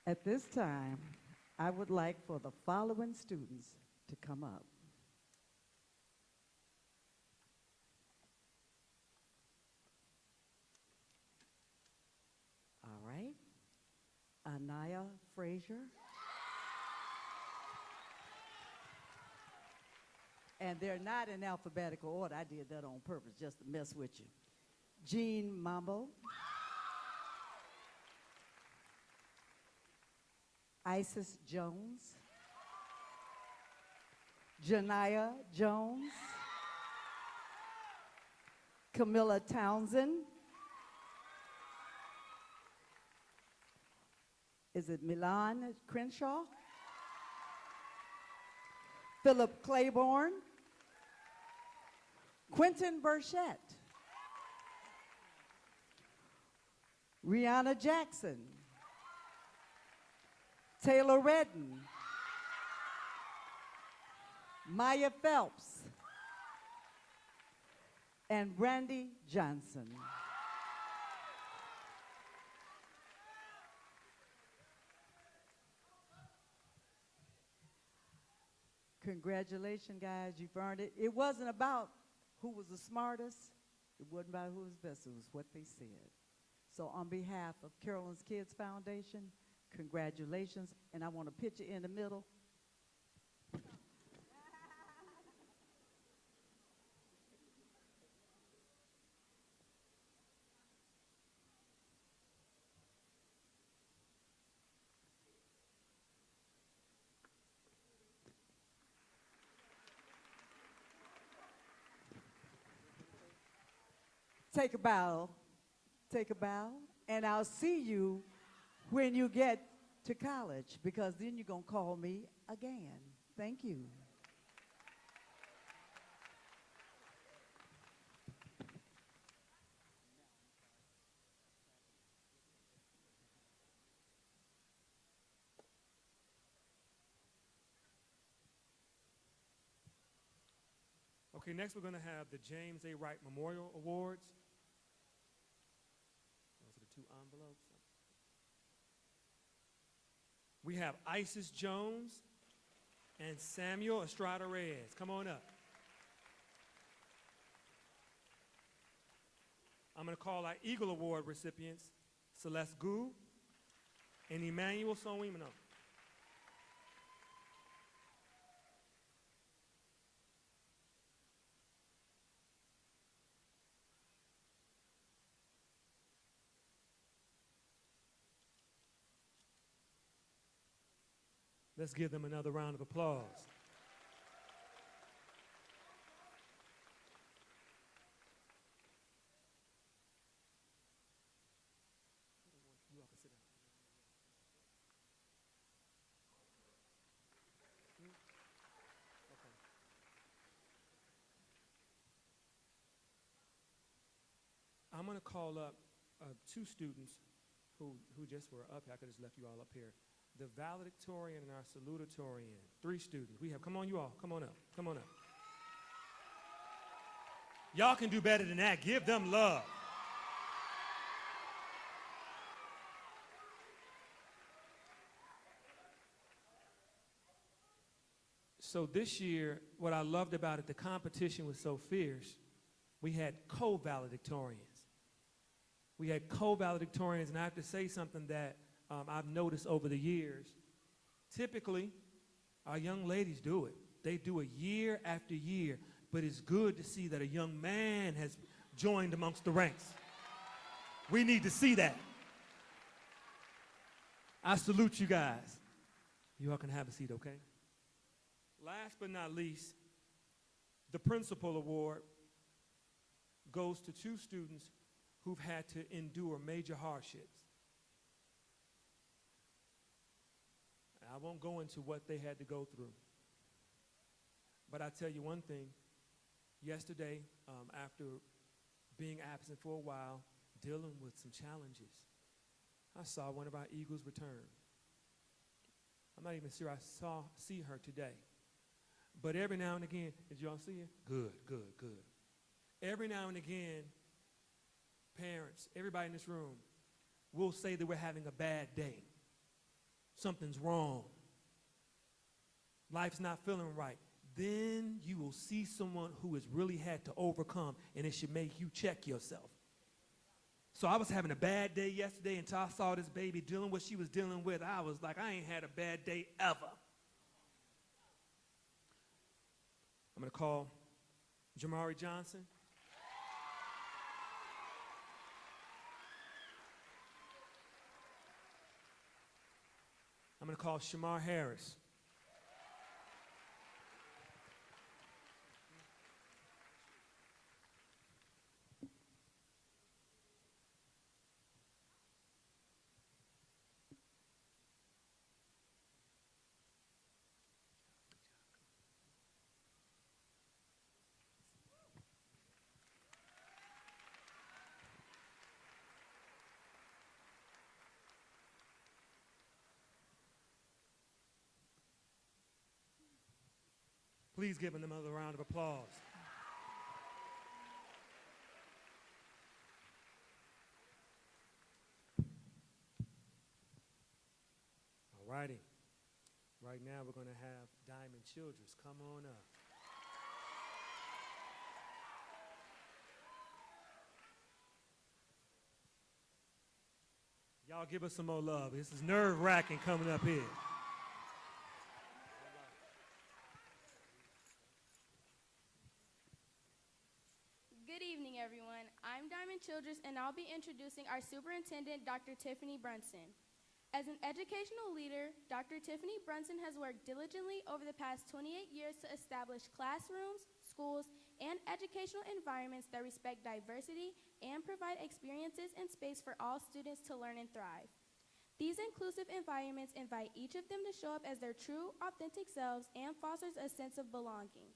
At this time, I would like for the following students to come up. All right. Anaya Frazier. And they're not in alphabetical order. I did that on purpose just to mess with you. Jean Mambo. Isis Jones. Janiyah Jones. Camilla Townsend. Is it Milan Crenshaw? Philip Claiborne. Quentin Burchett. Rihanna Jackson. Taylor Redden. Maya Phelps. And Brandy Johnson. Congratulations, guys. You've earned it. It wasn't about who was the smartest. It wasn't about who was best. It was what they said. So on behalf of Carolyn's Kids Foundation, congratulations. And I want a picture in the middle. Take a bow. Take a bow. And I'll see you when you get to college, because then you're going to call me again. Thank you. Okay, next we're going to have the James A. Wright Memorial Awards. Those are the two envelopes. We have Isis Jones and Samuel Estrada Reyes. Come on up. I'm going to call our Eagle Award recipients, Celeste Gu and Emmanuel Sonwimano. Let's give them another round of applause. You all can sit down. Okay. I'm going to call up two students who just were up here. I could have just left you all up here. The valedictorian and our salutatorian. 3 students. We have, come on you all, come on up, come on up. Y'all can do better than that. Give them love. So this year, what I loved about it, the competition was so fierce. We had co-valedictorians. We had co-valedictorians, and I have to say something that I've noticed over the years. Typically, our young ladies do it. They do it year after year. but it's good to see that a young man has joined amongst the ranks. We need to see that. I salute you guys. You all can have a seat, okay? Last but not least, the principal award goes to 2 students who've had to endure major hardships. I won't go into what they had to go through. But I tell you one thing, yesterday, after being absent for a while, dealing with some challenges, I saw one of our Eagles return. I'm not even sure I see her today. But every now and again, did y'all see her? Good, good, good. Every now and again, parents, everybody in this room, will say that we're having a bad day. Something's wrong. Life's not feeling right. Then you will see someone who has really had to overcome, and it should make you check yourself. So I was having a bad day yesterday until I saw this baby dealing what she was dealing with. I was like, I ain't had a bad day ever. I'm going to call Jamari Johnson. I'm going to call Shamar Harris. Please give them another round of applause. All righty. Right now we're going to have Diamond Childress come on up. Y'all give us some more love. This is nerve-wracking coming up here. Good evening, everyone. I'm Diamond Childress, and I'll be introducing our superintendent, Dr. Tiffany Brunson. As an educational leader, Dr. Tiffany Brunson has worked diligently over the past 28 years to establish classrooms, schools, and educational environments that respect diversity and provide experiences and space for all students to learn and thrive. These inclusive environments invite each of them to show up as their true, authentic selves and fosters a sense of belonging.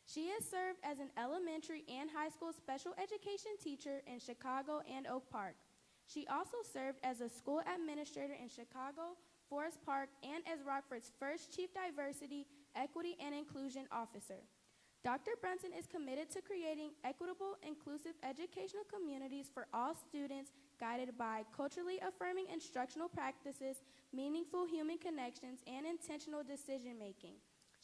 She has served as an elementary and high school special education teacher in Chicago and Oak Park. She also served as a school administrator in Chicago, Forest Park, and as Rockford's first Chief Diversity, Equity, and Inclusion Officer. Dr. Brunson is committed to creating equitable, inclusive educational communities for all students, guided by culturally affirming instructional practices, meaningful human connections, and intentional decision-making.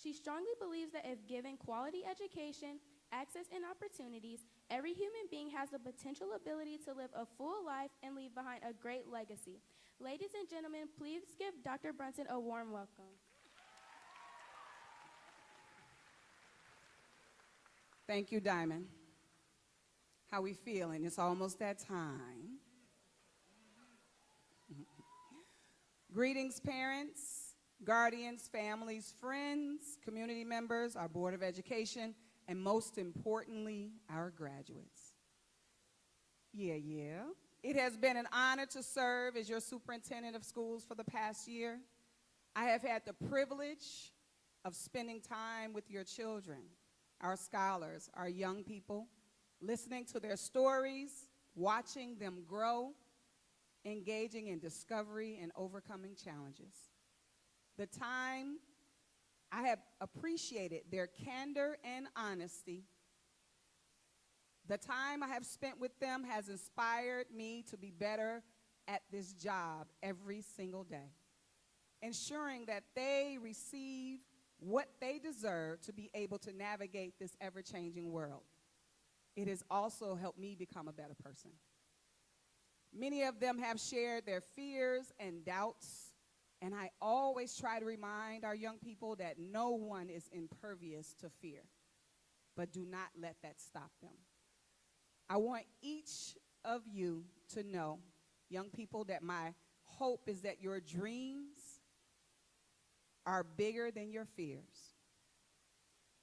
She strongly believes that if given quality education, access, and opportunities, every human being has the potential ability to live a full life and leave behind a great legacy. Ladies and gentlemen, please give Dr. Brunson a warm welcome. Thank you, Diamond. How we feeling? It's almost that time. Greetings, parents, guardians, families, friends, community members, our Board of Education, and most importantly, our graduates. Yeah. It has been an honor to serve as your superintendent of schools for the past year. I have had the privilege of spending time with your children, our scholars, our young people, listening to their stories, watching them grow, engaging in discovery and overcoming challenges. The time I have appreciated their candor and honesty. The time I have spent with them has inspired me to be better at this job every single day, ensuring that they receive what they deserve to be able to navigate this ever-changing world. It has also helped me become a better person. Many of them have shared their fears and doubts, and I always try to remind our young people that no one is impervious to fear. but do not let that stop them. I want each of you to know, young people, that my hope is that your dreams are bigger than your fears.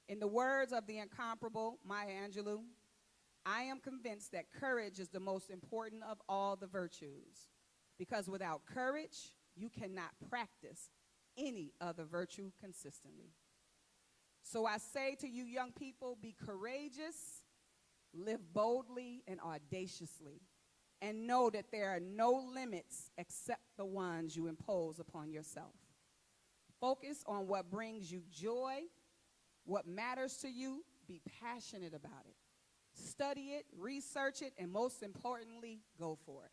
In the words of the incomparable Maya Angelou, I am convinced that courage is the most important of all the virtues, because without courage, you cannot practice any other virtue consistently. So I say to you, young people, be courageous, live boldly and audaciously, and know that there are no limits except the ones you impose upon yourself. Focus on what brings you joy, what matters to you, be passionate about it. Study it, research it, and most importantly, go for it.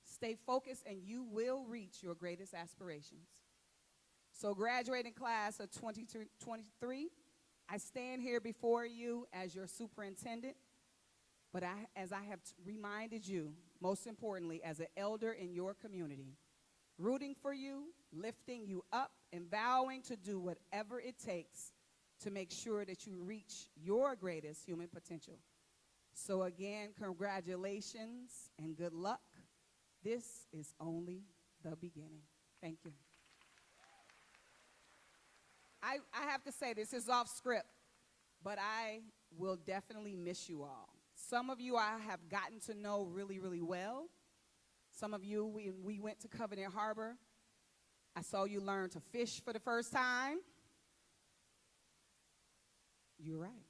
Stay focused and you will reach your greatest aspirations. So graduating class of 2023, I stand here before you as your superintendent, but as I have reminded you, most importantly, as an elder in your community, rooting for you, lifting you up, and vowing to do whatever it takes to make sure that you reach your greatest human potential. So again, congratulations and good luck. This is only the beginning. Thank you. I have to say, this is off script, but I will definitely miss you all. Some of you I have gotten to know really, really well. Some of you, we went to Covenant Harbor. I saw you learn to fish for the first time. You're right.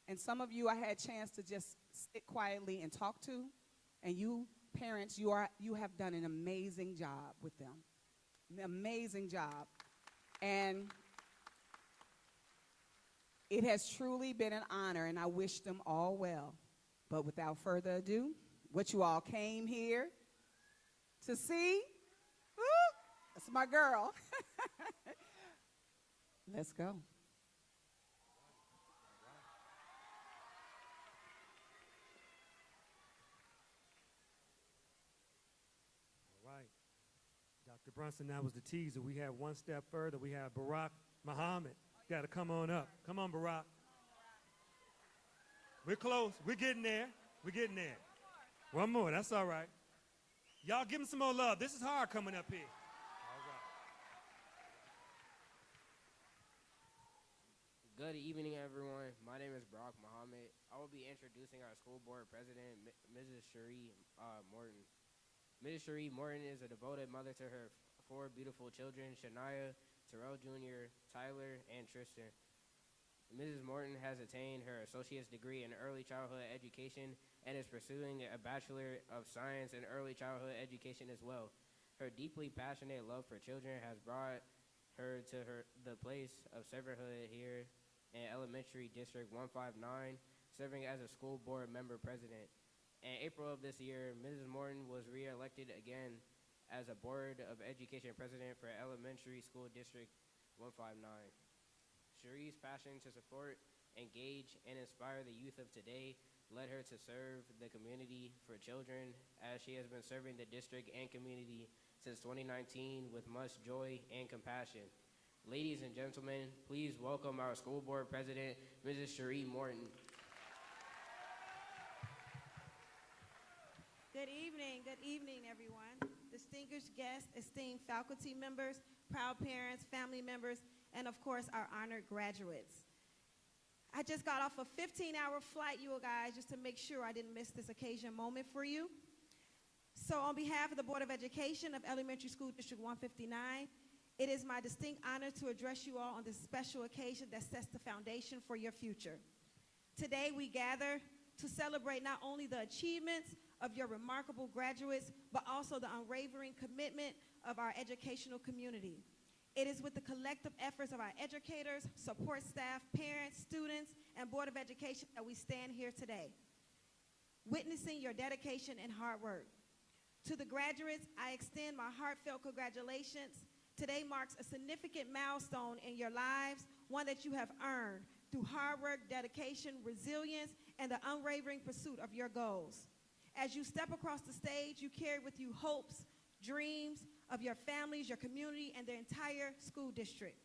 And some of you I had a chance to just sit quietly and talk to. And you parents, you have done an amazing job with them. An amazing job. And it has truly been an honor, and I wish them all well. But without further ado, what you all came here to see, woo, that's my girl. Let's go. All right. Dr. Brunson, that was the teaser. We have one step further. We have Barack Muhammad. Got to come on up. Come on, Barack. We're close. We're getting there. We're getting there. One more. That's all right. Y'all give him some more love. This is hard coming up here. All right. Good evening, everyone. My name is Barack Muhammad. I will be introducing our school board president, Mrs. Cherie Morton. Mrs. Cherie Morton is a devoted mother to her four beautiful children, Shania, Terrell Jr., Tyler, and Tristan. Mrs. Morton has attained her associate's degree in early childhood education and is pursuing a Bachelor of Science in early childhood education as well. Her deeply passionate love for children has brought her to the place of servanthood here in Elementary District 159, serving as a school board member president. In April of this year, Mrs. Morton was re-elected again as a Board of Education president for Elementary School District 159. Cherie's passion to support, engage, and inspire the youth of today led her to serve the community for children, as she has been serving the district and community since 2019 with much joy and compassion. Ladies and gentlemen, please welcome our school board president, Mrs. Cherie Morton. Good evening, everyone. Distinguished guests, esteemed faculty members, proud parents, family members, and of course, our honored graduates. I just got off a 15-hour flight, you guys, just to make sure I didn't miss this occasion moment for you. So on behalf of the Board of Education of Elementary School District 159, it is my distinct honor to address you all on this special occasion that sets the foundation for your future. Today, we gather to celebrate not only the achievements of your remarkable graduates, but also the unwavering commitment of our educational community. It is with the collective efforts of our educators, support staff, parents, students, and Board of Education that we stand here today, witnessing your dedication and hard work. To the graduates, I extend my heartfelt congratulations. Today marks a significant milestone in your lives, one that you have earned through hard work, dedication, resilience, and the unwavering pursuit of your goals. As you step across the stage, you carry with you hopes, dreams of your families, your community, and the entire school district.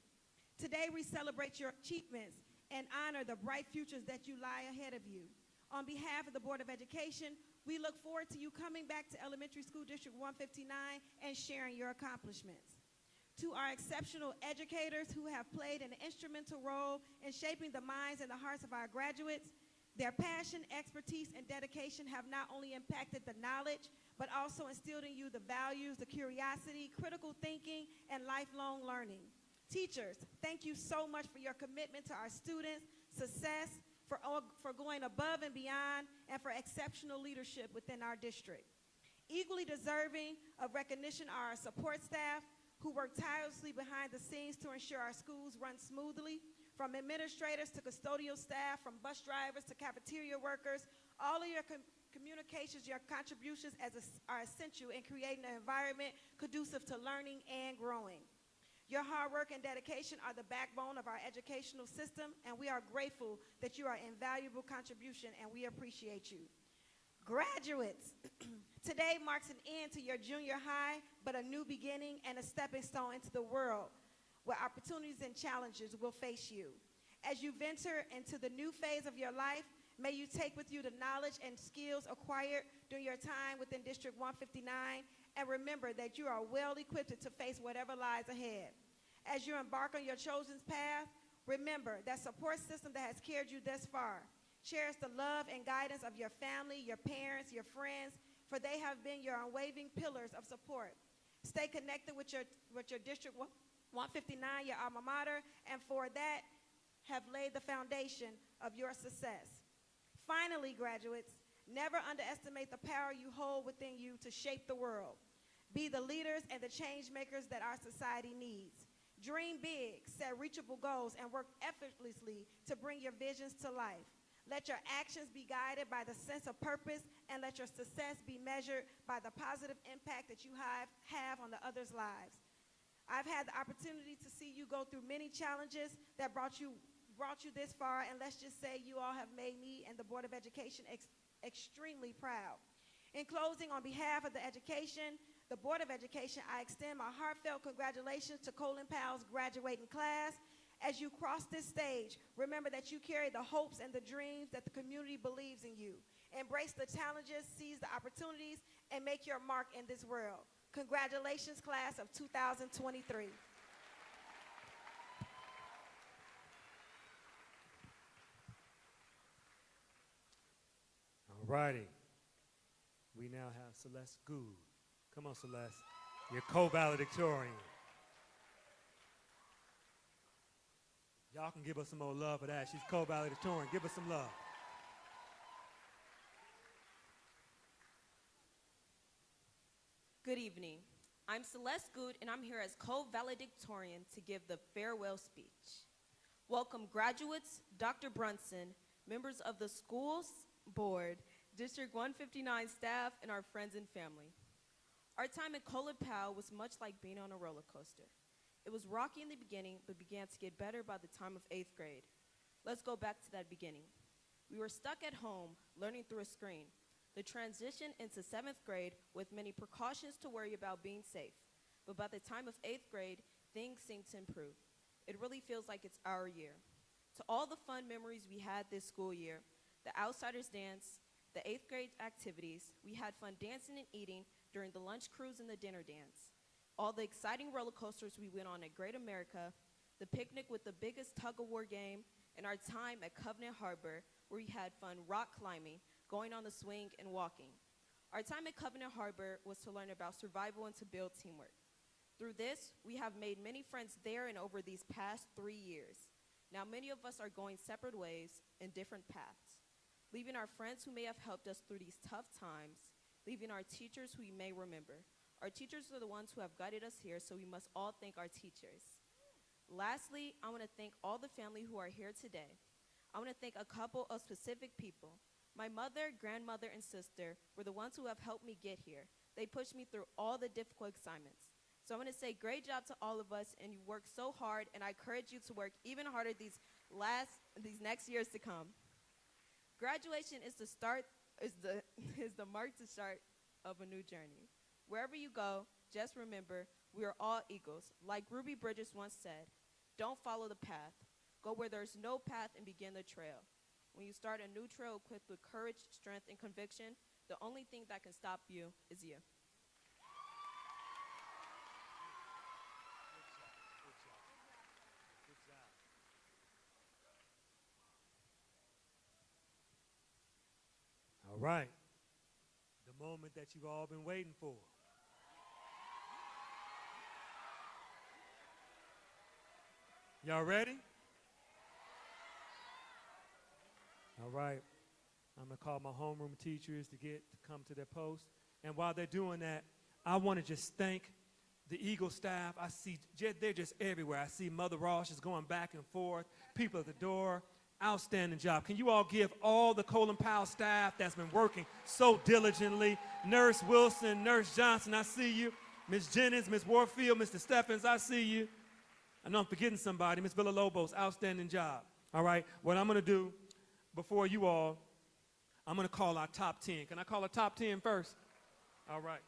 Today, we celebrate your achievements and honor the bright futures that you lie ahead of you. On behalf of the Board of Education, we look forward to you coming back to Elementary School District 159 and sharing your accomplishments. To our exceptional educators who have played an instrumental role in shaping the minds and the hearts of our graduates, their passion, expertise, and dedication have not only impacted the knowledge, but also instilled in you the values, the curiosity, critical thinking, and lifelong learning. Teachers, thank you so much for your commitment to our students' success, for going above and beyond, and for exceptional leadership within our district. Equally deserving of recognition are our support staff, who work tirelessly behind the scenes to ensure our schools run smoothly. From administrators to custodial staff, from bus drivers to cafeteria workers, all of your communications, your contributions are essential in creating an environment conducive to learning and growing. Your hard work and dedication are the backbone of our educational system, and we are grateful that you are an invaluable contribution, and we appreciate you. Graduates, today marks an end to your junior high, but a new beginning and a stepping stone into the world where opportunities and challenges will face you. As you venture into the new phase of your life, may you take with you the knowledge and skills acquired during your time within District 159, and remember that you are well equipped to face whatever lies ahead. As you embark on your chosen path, remember that support system that has carried you thus far. Cherish the love and guidance of your family, your parents, your friends, for they have been your unwavering pillars of support. Stay connected with your District 159, your alma mater, and for that have laid the foundation of your success. Finally, graduates, never underestimate the power you hold within you to shape the world. Be the leaders and the change makers that our society needs. Dream big, set reachable goals, and work effortlessly to bring your visions to life. Let your actions be guided by the sense of purpose, and let your success be measured by the positive impact that you have on the others' lives. I've had the opportunity to see you go through many challenges that brought you this far, and let's just say you all have made me and the Board of Education extremely proud. In closing, on behalf of the Board of Education, I extend my heartfelt congratulations to Colin Powell's graduating class. As you cross this stage, remember that you carry the hopes and the dreams that the community believes in you. Embrace the challenges, seize the opportunities, and make your mark in this world. Congratulations, class of 2023. All righty. We now have Celeste Gould. Come on, Celeste. Your co-valedictorian. Y'all can give us some more love for that. She's co-valedictorian. Give us some love. Good evening. I'm Celeste Gould, and I'm here as co-valedictorian to give the farewell speech. Welcome, graduates, Dr. Brunson, members of the school's board, District 159 staff, and our friends and family. Our time at Colin Powell was much like being on a roller coaster. It was rocky in the beginning, but began to get better by the time of 8th grade. Let's go back to that beginning. We were stuck at home, learning through a screen. The transition into 7th grade with many precautions to worry about being safe. But by the time of 8th grade, things seemed to improve. It really feels like it's our year. To all the fun memories we had this school year, the Outsiders dance, the 8th grade activities, we had fun dancing and eating during the lunch cruise and the dinner dance. All the exciting roller coasters we went on at Great America, the picnic with the biggest tug-of-war game, and our time at Covenant Harbor, where we had fun rock climbing, going on the swing, and walking. Our time at Covenant Harbor was to learn about survival and to build teamwork. Through this, we have made many friends there and over these past 3 years. Now many of us are going separate ways in different paths, leaving our friends who may have helped us through these tough times, leaving our teachers who we may remember. Our teachers are the ones who have guided us here, so we must all thank our teachers. Lastly, I want to thank all the family who are here today. I want to thank a couple of specific people. My mother, grandmother, and sister were the ones who have helped me get here. They pushed me through all the difficult assignments. So I want to say great job to all of us, and you worked so hard, and I encourage you to work even harder these next years to come. Graduation is the mark to start of a new journey. Wherever you go, just remember, we are all eagles. Like Ruby Bridges once said, don't follow the path, Go where there's no path and begin the trail. When you start a new trail equipped with courage, strength, and conviction, the only thing that can stop you is you. All right. The moment that you've all been waiting for. Y'all ready? All right. I'm going to call my homeroom teachers to come to their post. And while they're doing that, I want to just thank the Eagle staff. I see they're just everywhere. I see Mother Ross is going back and forth. People at the door. Outstanding job. Can you all give all the Colin Powell staff that's been working so diligently? Nurse Wilson, Nurse Johnson, I see you. Ms. Jennings, Ms. Warfield, Mr. Stephens, I see you. I know I'm forgetting somebody. Ms. Villalobos, outstanding job. All right, what I'm going to do before you all, I'm going to call our top 10. Can I call a top 10 first? All right.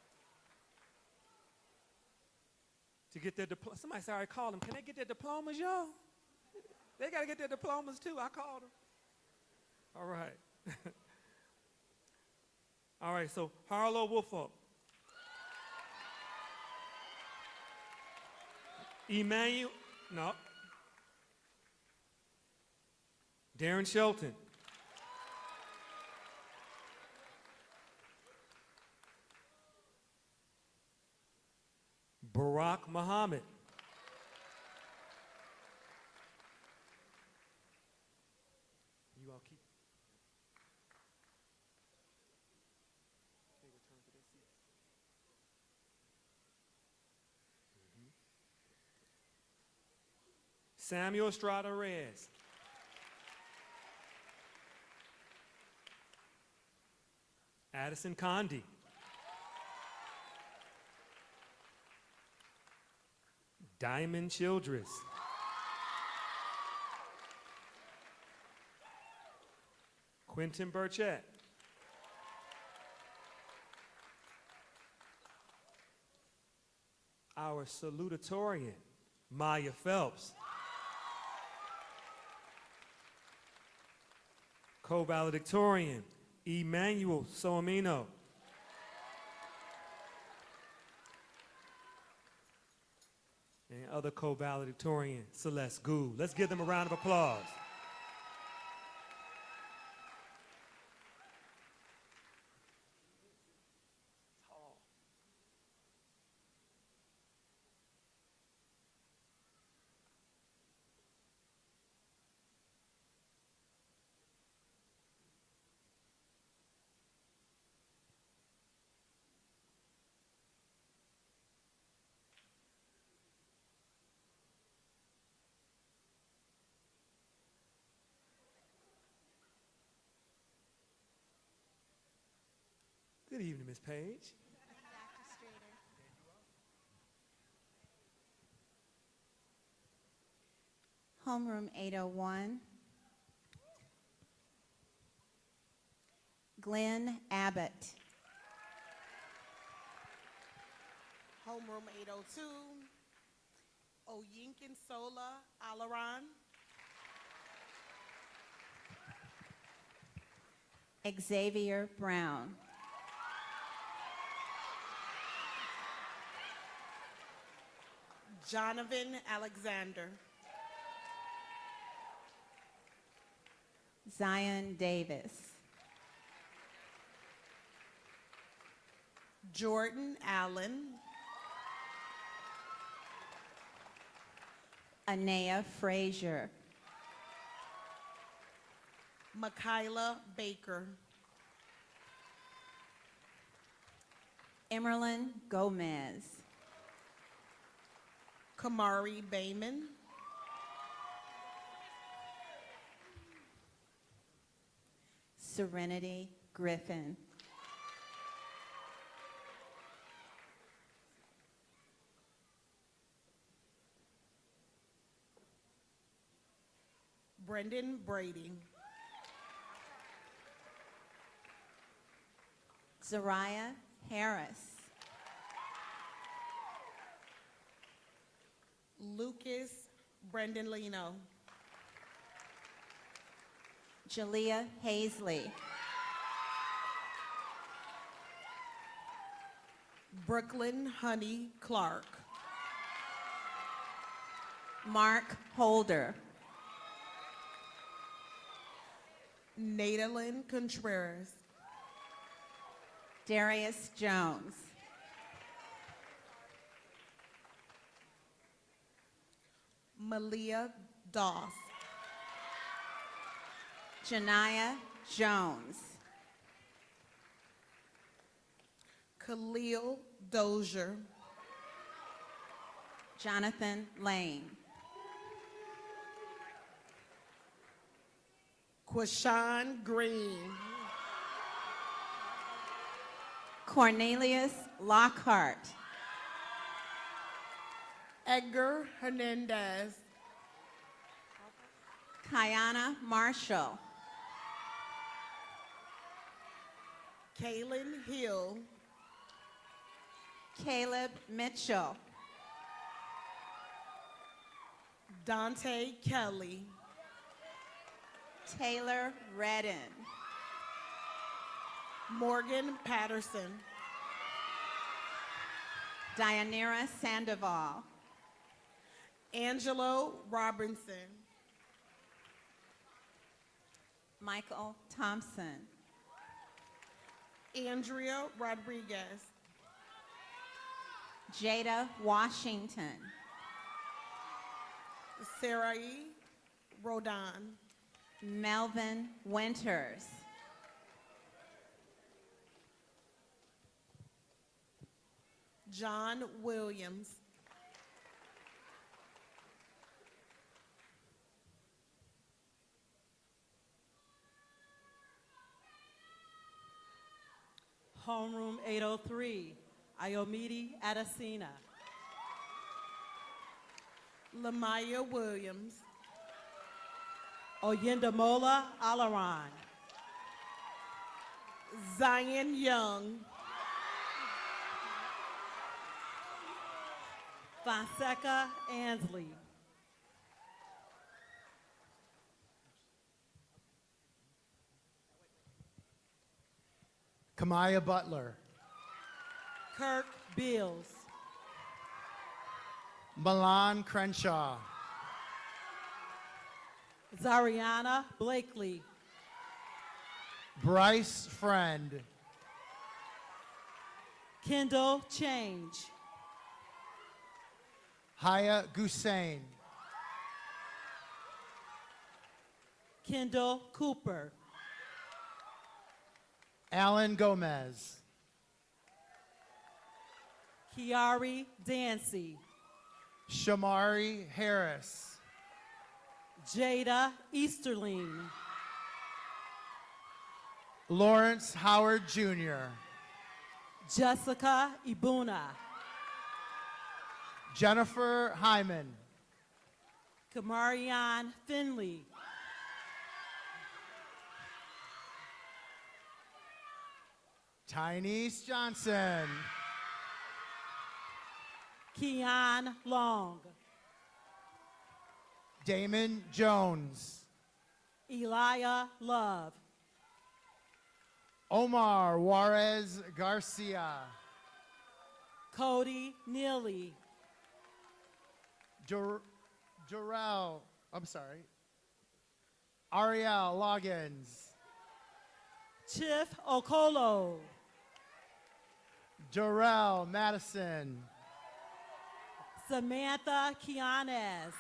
To get their diploma. Somebody said, all right, call them. Can they get their diplomas, y'all? They got to get their diplomas, too. I called them. All right. All right, so Harlow Woolfolk. Emmanuel, no. Darren Shelton. Barack Muhammad. You all keep. They return to their seats. Samuel Estrada Reyes. Addison Condi. Diamond Childress. Quentin Burchett. Our salutatorian, Maya Phelps. Co-valedictorian, Emmanuel Soamino. And other co-valedictorian, Celeste Gould. Let's give them a round of applause. Good evening, Ms. Page. Homeroom 801. Glenn Abbott. Homeroom 802, Oyinkin Sola Alaran. Xavier Brown. Jonathan Alexander. Zion Davis. Jordan Allen. Anea Frazier. Makayla Baker. Emerlyn Gomez. Kamari Bayman. Serenity Griffin. Brendan Brady. Zariah Harris. Lucas Brendan Lino. Jalea Hazley. Brooklyn Honey Clark. Mark Holder. Nadalyn Contreras. Darius Jones. Malia Doss. Janiyah Jones. Khalil Dozier. Jonathan Lane. Quashawn Green. Cornelius Lockhart. Edgar Hernandez. Kiana Marshall. Kaylin Hill. Caleb Mitchell. Dante Kelly. Taylor Redden. Morgan Patterson. Dianira Sandoval. Angelo Robinson. Michael Thompson. Andrea Rodriguez. Jada Washington. Sarai Rodan. Melvin Winters. John Williams. Homeroom 803, Iomidi Adesina. Lamaya Williams. Oyendamola Alaran. Zion Young. Fonseca Ansley. Kamaya Butler. Kirk Beals. Milan Crenshaw. Zariana Blakely. Bryce Friend. Kendall Change. Haya Gusain. Kendall Cooper. Alan Gomez. Kiari Dancy. Shamari Harris. Jada Easterling. Lawrence Howard Jr. Jessica Ibuna. Jennifer Hyman. Kamarion Finley. Tynese Johnson. Keon Long. Damon Jones. Elia Love. Omar Juarez Garcia. Cody Neely. Jarrell, I'm sorry. Ariel Loggins. Chief Okolo. Darrell Madison. Samantha Kianes.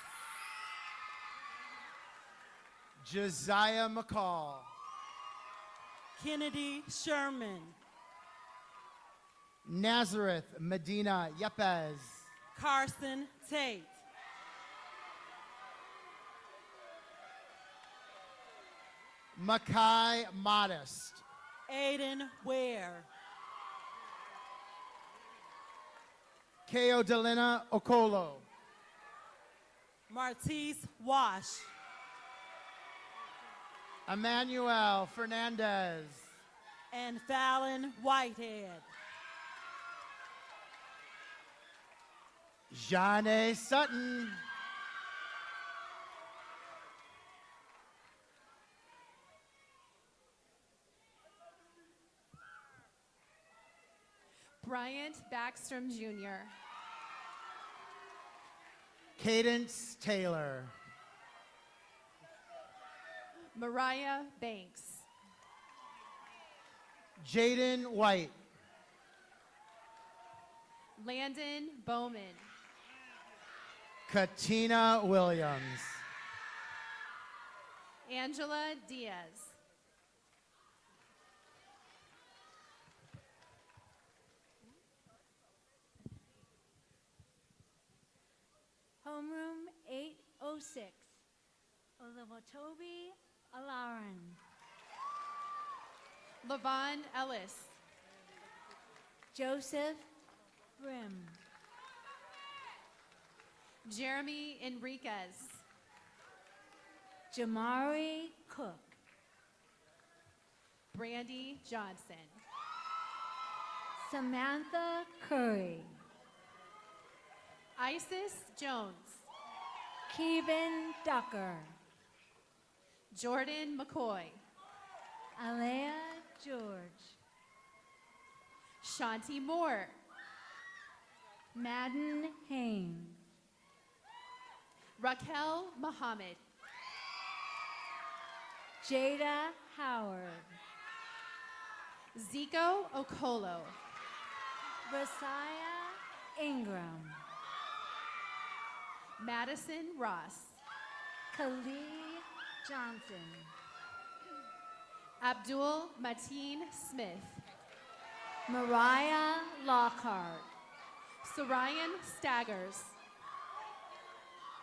Josiah McCall. Kennedy Sherman. Nazareth Medina Yepes. Carson Tate. Makai Modest. Aiden Ware. Keo Delina Okolo. Martise Wash. Emmanuel Fernandez. And Fallon Whitehead. Janae Sutton. Bryant Backstrom Jr., Cadence Taylor. Mariah Banks, Jaden White. Landon Bowman, Katina Williams. Angela Diaz, Homeroom 806, Olavotobi Alaran. Lavon Ellis, Joseph Brim. Jeremy Enriquez, Jamari Cook. Brandy Johnson, Samantha Curry. Isis Jones, Kevin Ducker. Jordan McCoy, Alea George. Shanti Moore, Madden Haynes. Raquel Muhammad, Jada Howard. Zico Okolo, Rasiah Ingram. Madison Ross, Khalid Johnson. Abdul Mateen Smith, Mariah Lockhart. Sarayan Staggers,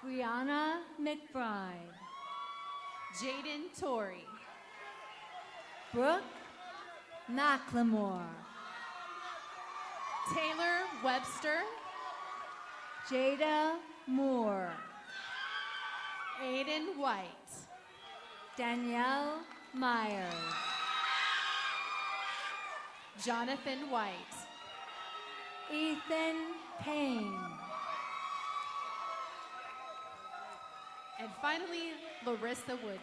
Brianna McBride. Jaden Torrey, Brooke McLemore. Taylor Webster, Jada Moore. Aiden White, Danielle Myers. Jonathan White, Ethan Payne. and finally, Larissa Wooden.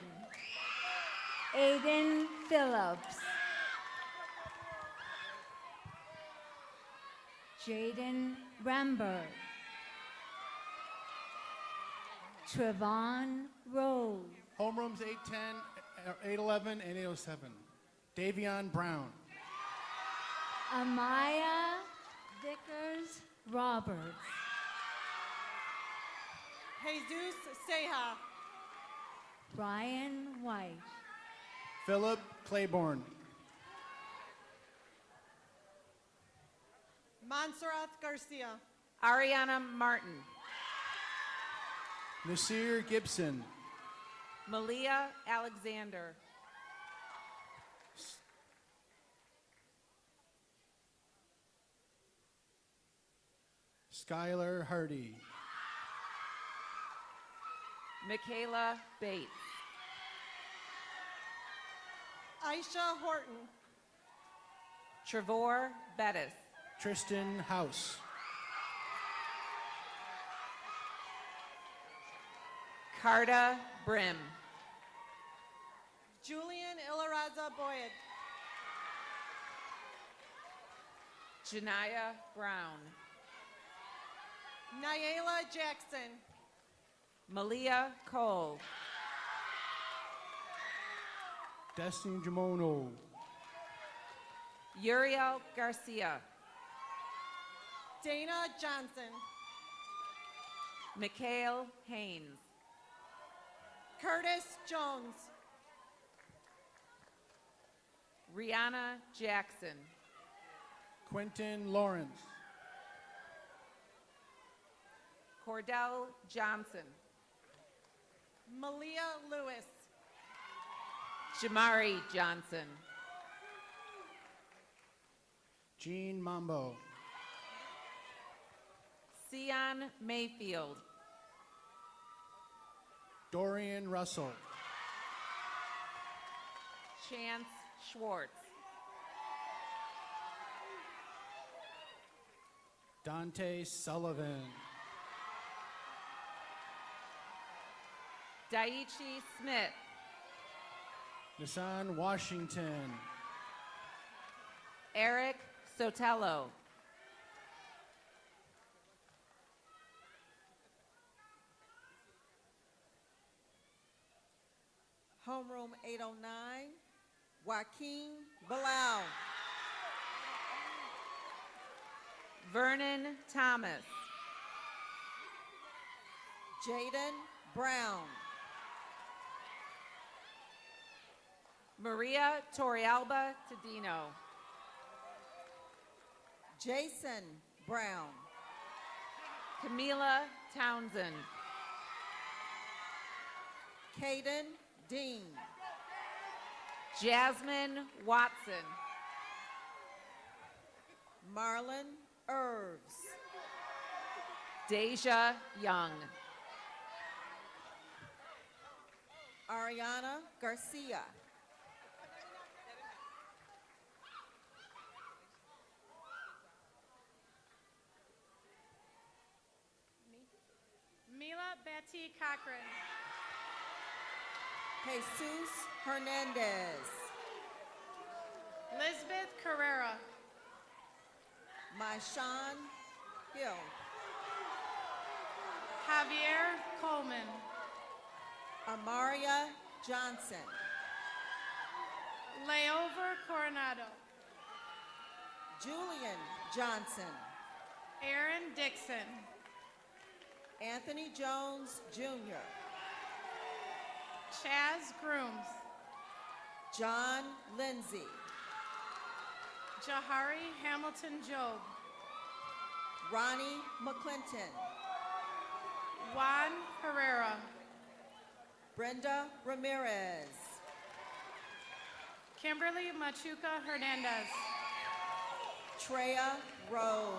Aiden Phillips. Jaden Rambert. Trevon Rose. Homerooms 810, 811, and 807. Davion Brown. Amaya Vickers Roberts. Jesus Seha, Brian White. Philip Claiborne. Montserrat Garcia, Ariana Martin, Nasir Gibson. Malia Alexander, Skylar Hardy. Michaela Bates, Aisha Horton, Trevor Bettis, Tristan House. Carta Brim, Julian Ilaraza Boyd, Janaya Brown, Nyela Jackson, Malia Cole, Destiny Jamono. Uriel Garcia, Dana Johnson, Mikhail Haynes, Curtis Jones, Rihanna Jackson, Quentin Lawrence. Cordell Johnson, Malia Lewis, Jamari Johnson, Jean Mambo. Sion Mayfield, Dorian Russell. Chance Schwartz, Dante Sullivan. Daichi Smith, Nissan Washington. Eric Sotelo, Homeroom 809, Joaquin Bilal. Vernon Thomas. Jaden Brown. Maria Torrealba Tadino. Jason Brown. Camila Townsend. Caden Dean. Jasmine Watson. Marlon Irves. Deja Young. Ariana Garcia. Mila Betty Cochran. Jesus Hernandez. Lisbeth Carrera. Maishan Hill. Javier Coleman. Amaria Johnson. Layover Coronado. Julian Johnson. Aaron Dixon. Anthony Jones Jr. Chaz Grooms. John Lindsay. Jahari Hamilton Job. Ronnie McClinton. Juan Herrera. Brenda Ramirez. Kimberly Machuca Hernandez. Treya Rose.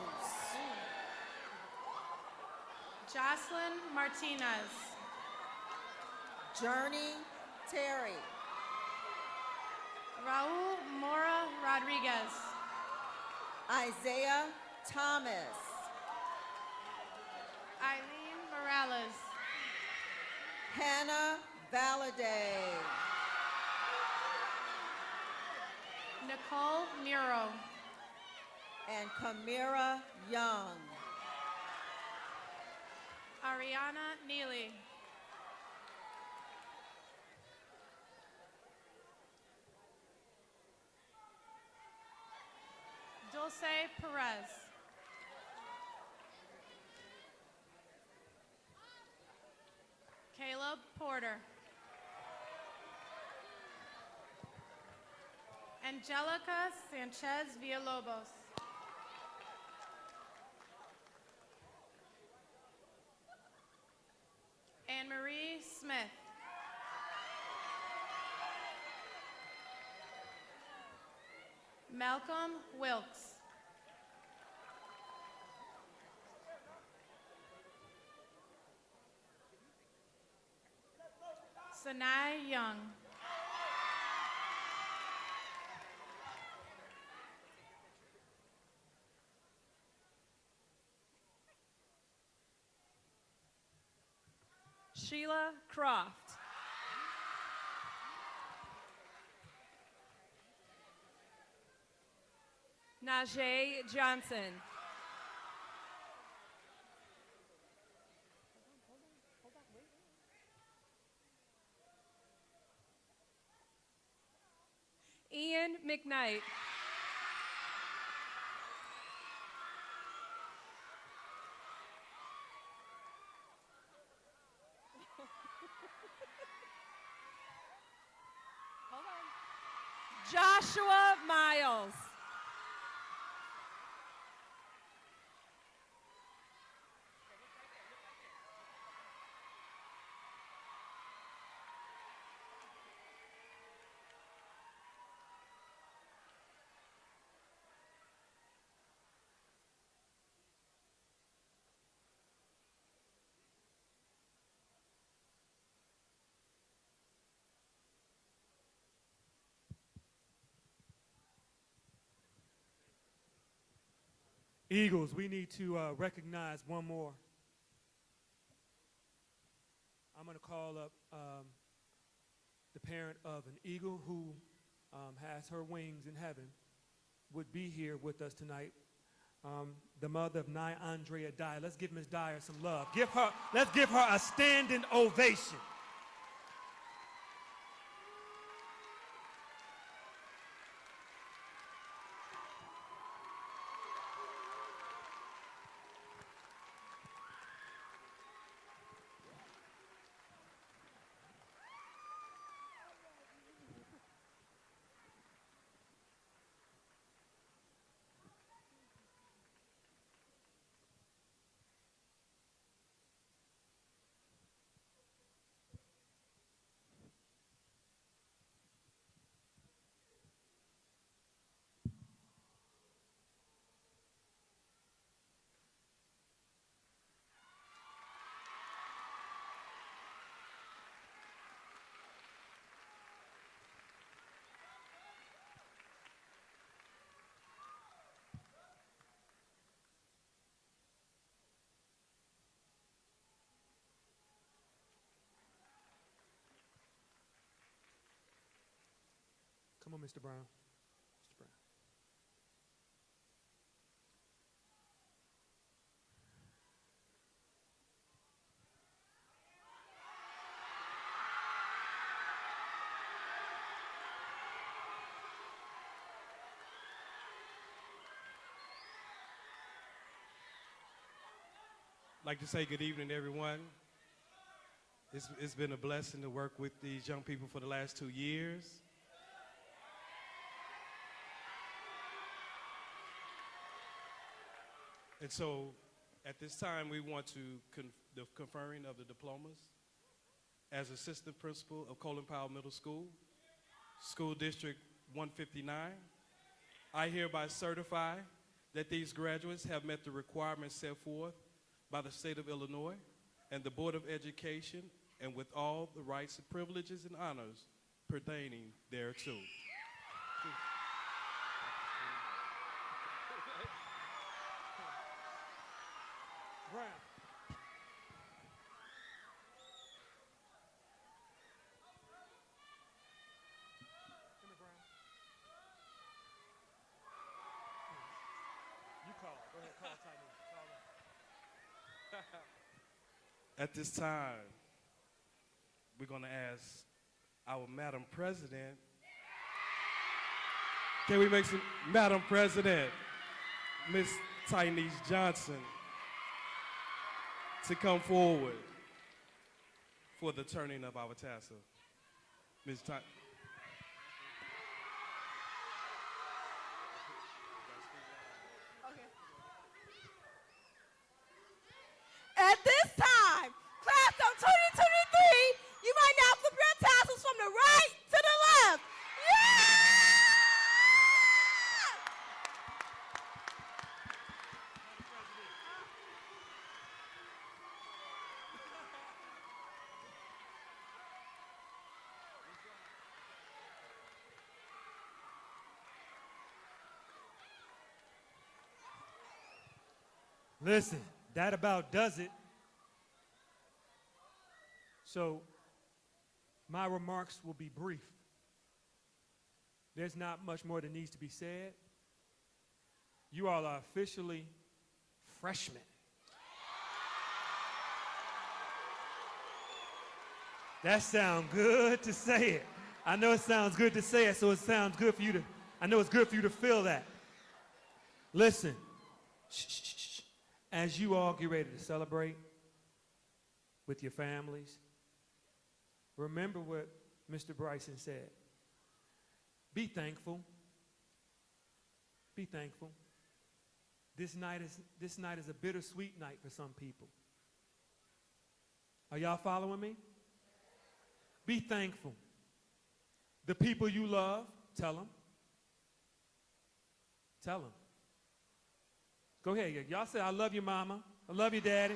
Jocelyn Martinez. Journey Terry. Raul Mora Rodriguez. Isaiah Thomas. Eileen Morales. Hannah Valaday. Nicole Muro. And Kamira Young. Ariana Neely. Dulce Perez. Caleb Porter. Angelica Sanchez Villalobos. Anne-Marie Smith. Malcolm Wilkes. Sanai Young. Sheila Croft. Najee Johnson. Ian McKnight. Joshua Miles. Eagles, we need to recognize one more. I'm going to call up the parent of an Eagle who has her wings in heaven, would be here with us tonight. The mother of Nia Andrea Dyer. Let's give Ms. Dyer some love. Let's give her a standing ovation. Mr. Brown. Mr. Brown. I'd like to say good evening, everyone. It's been a blessing to work with these young people for the last 2 years. And so at this time, we want to the conferring of the diplomas. As assistant principal of Colin Powell Middle School, School District 159, I hereby certify that these graduates have met the requirements set forth by the state of Illinois and the Board of Education, and with all the rights, privileges, and honors pertaining thereto. Brown. Come here, Brown. You call. Go ahead, call Tiny. Call her. At this time, we're going to ask our Madam President. Can we make some Madam President, Miss Tynese Johnson, to come forward for the turning of our tassel. Ms. Ty. At this time, class of 2023, you might now flip your tassels from the right to the left. Yeah! Listen, that about does it. So, my remarks will be brief. There's not much more that needs to be said. You all are officially freshmen. That sounds good to say it. I know it sounds good to say it, so it sounds good for you to, I know it's good for you to feel that. Listen, as you all get ready to celebrate with your families, remember what Mr. Bryson said. Be thankful. Be thankful. This night is a bittersweet night for some people. Are y'all following me? Be thankful. The people you love, tell them. Tell them. Go ahead. Y'all say, I love you, mama. I love you, daddy.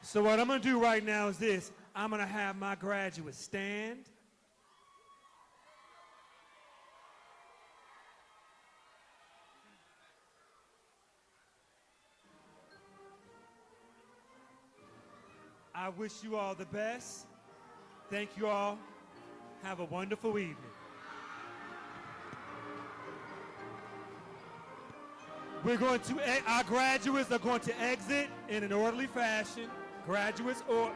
So what I'm going to do right now is this. I'm going to have my graduates stand. I wish you all the best. Thank you all. Have a wonderful evening. Our graduates are going to exit in an orderly fashion. Graduates or